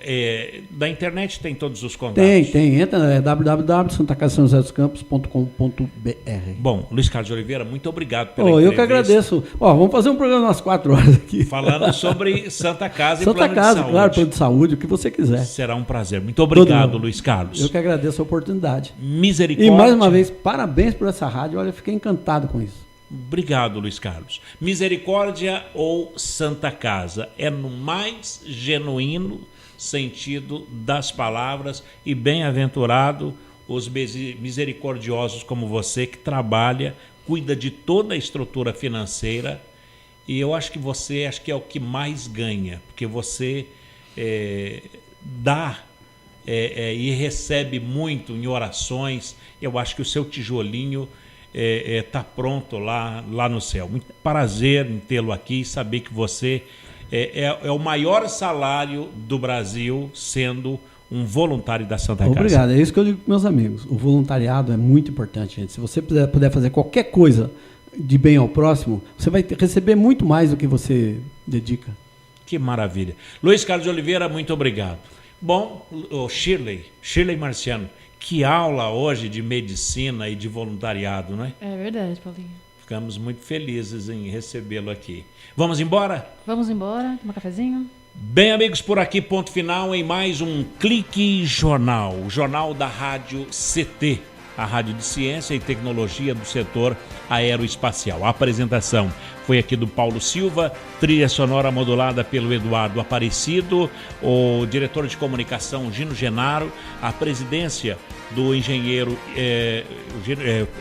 Da internet tem todos os contatos? Tem. Entra, www.santacasasaosecampos.com.br. Bom, Luiz Carlos de Oliveira, muito obrigado pela entrevista. Eu que agradeço. Vamos fazer um programa umas 4 horas aqui. Falando sobre Santa Casa e Santa plano Casa, de saúde. Claro, plano de saúde, o que você quiser. Será um prazer. Muito obrigado, Luiz Carlos. Eu que agradeço a oportunidade. Misericórdia. E mais uma vez, parabéns por essa rádio. Olha, eu fiquei encantado com isso. Obrigado, Luiz Carlos. Misericórdia ou Santa Casa é no mais genuíno sentido das palavras, e bem-aventurado os misericordiosos como você, que trabalha, cuida de toda a estrutura financeira, e eu acho que você é o que mais ganha, porque você dá e recebe muito em orações. Eu acho que o seu tijolinho está pronto lá no céu. Muito prazer em tê-lo aqui e saber que você é o maior salário do Brasil, sendo um voluntário da Santa Casa. Obrigado, é isso que eu digo para meus amigos. O voluntariado é muito importante, gente. Se você puder fazer qualquer coisa de bem ao próximo, você vai receber muito mais do que você dedica. Que maravilha. Luiz Carlos de Oliveira, muito obrigado. Bom, Shirley Marciano, que aula hoje de medicina e de voluntariado, não é? É verdade, Paulinho. Ficamos muito felizes em recebê-lo aqui. Vamos embora? Vamos embora, tomar um cafezinho. Bem, amigos, por aqui, ponto final em mais um Clique Jornal, o jornal da Rádio CT, a Rádio de Ciência e Tecnologia do setor aeroespacial. A apresentação foi aqui do Paulo Silva, trilha sonora modulada pelo Eduardo Aparecido, o diretor de comunicação Gino Genaro, a presidência do engenheiro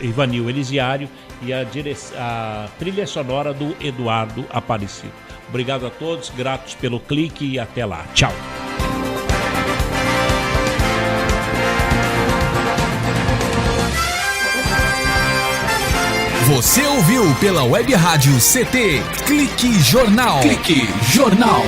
Ivanil Elisiário e a trilha sonora do Eduardo Aparecido. Obrigado a todos, gratos pelo clique e até lá. Tchau. Você ouviu pela Web Rádio CT Clique Jornal. Clique Jornal.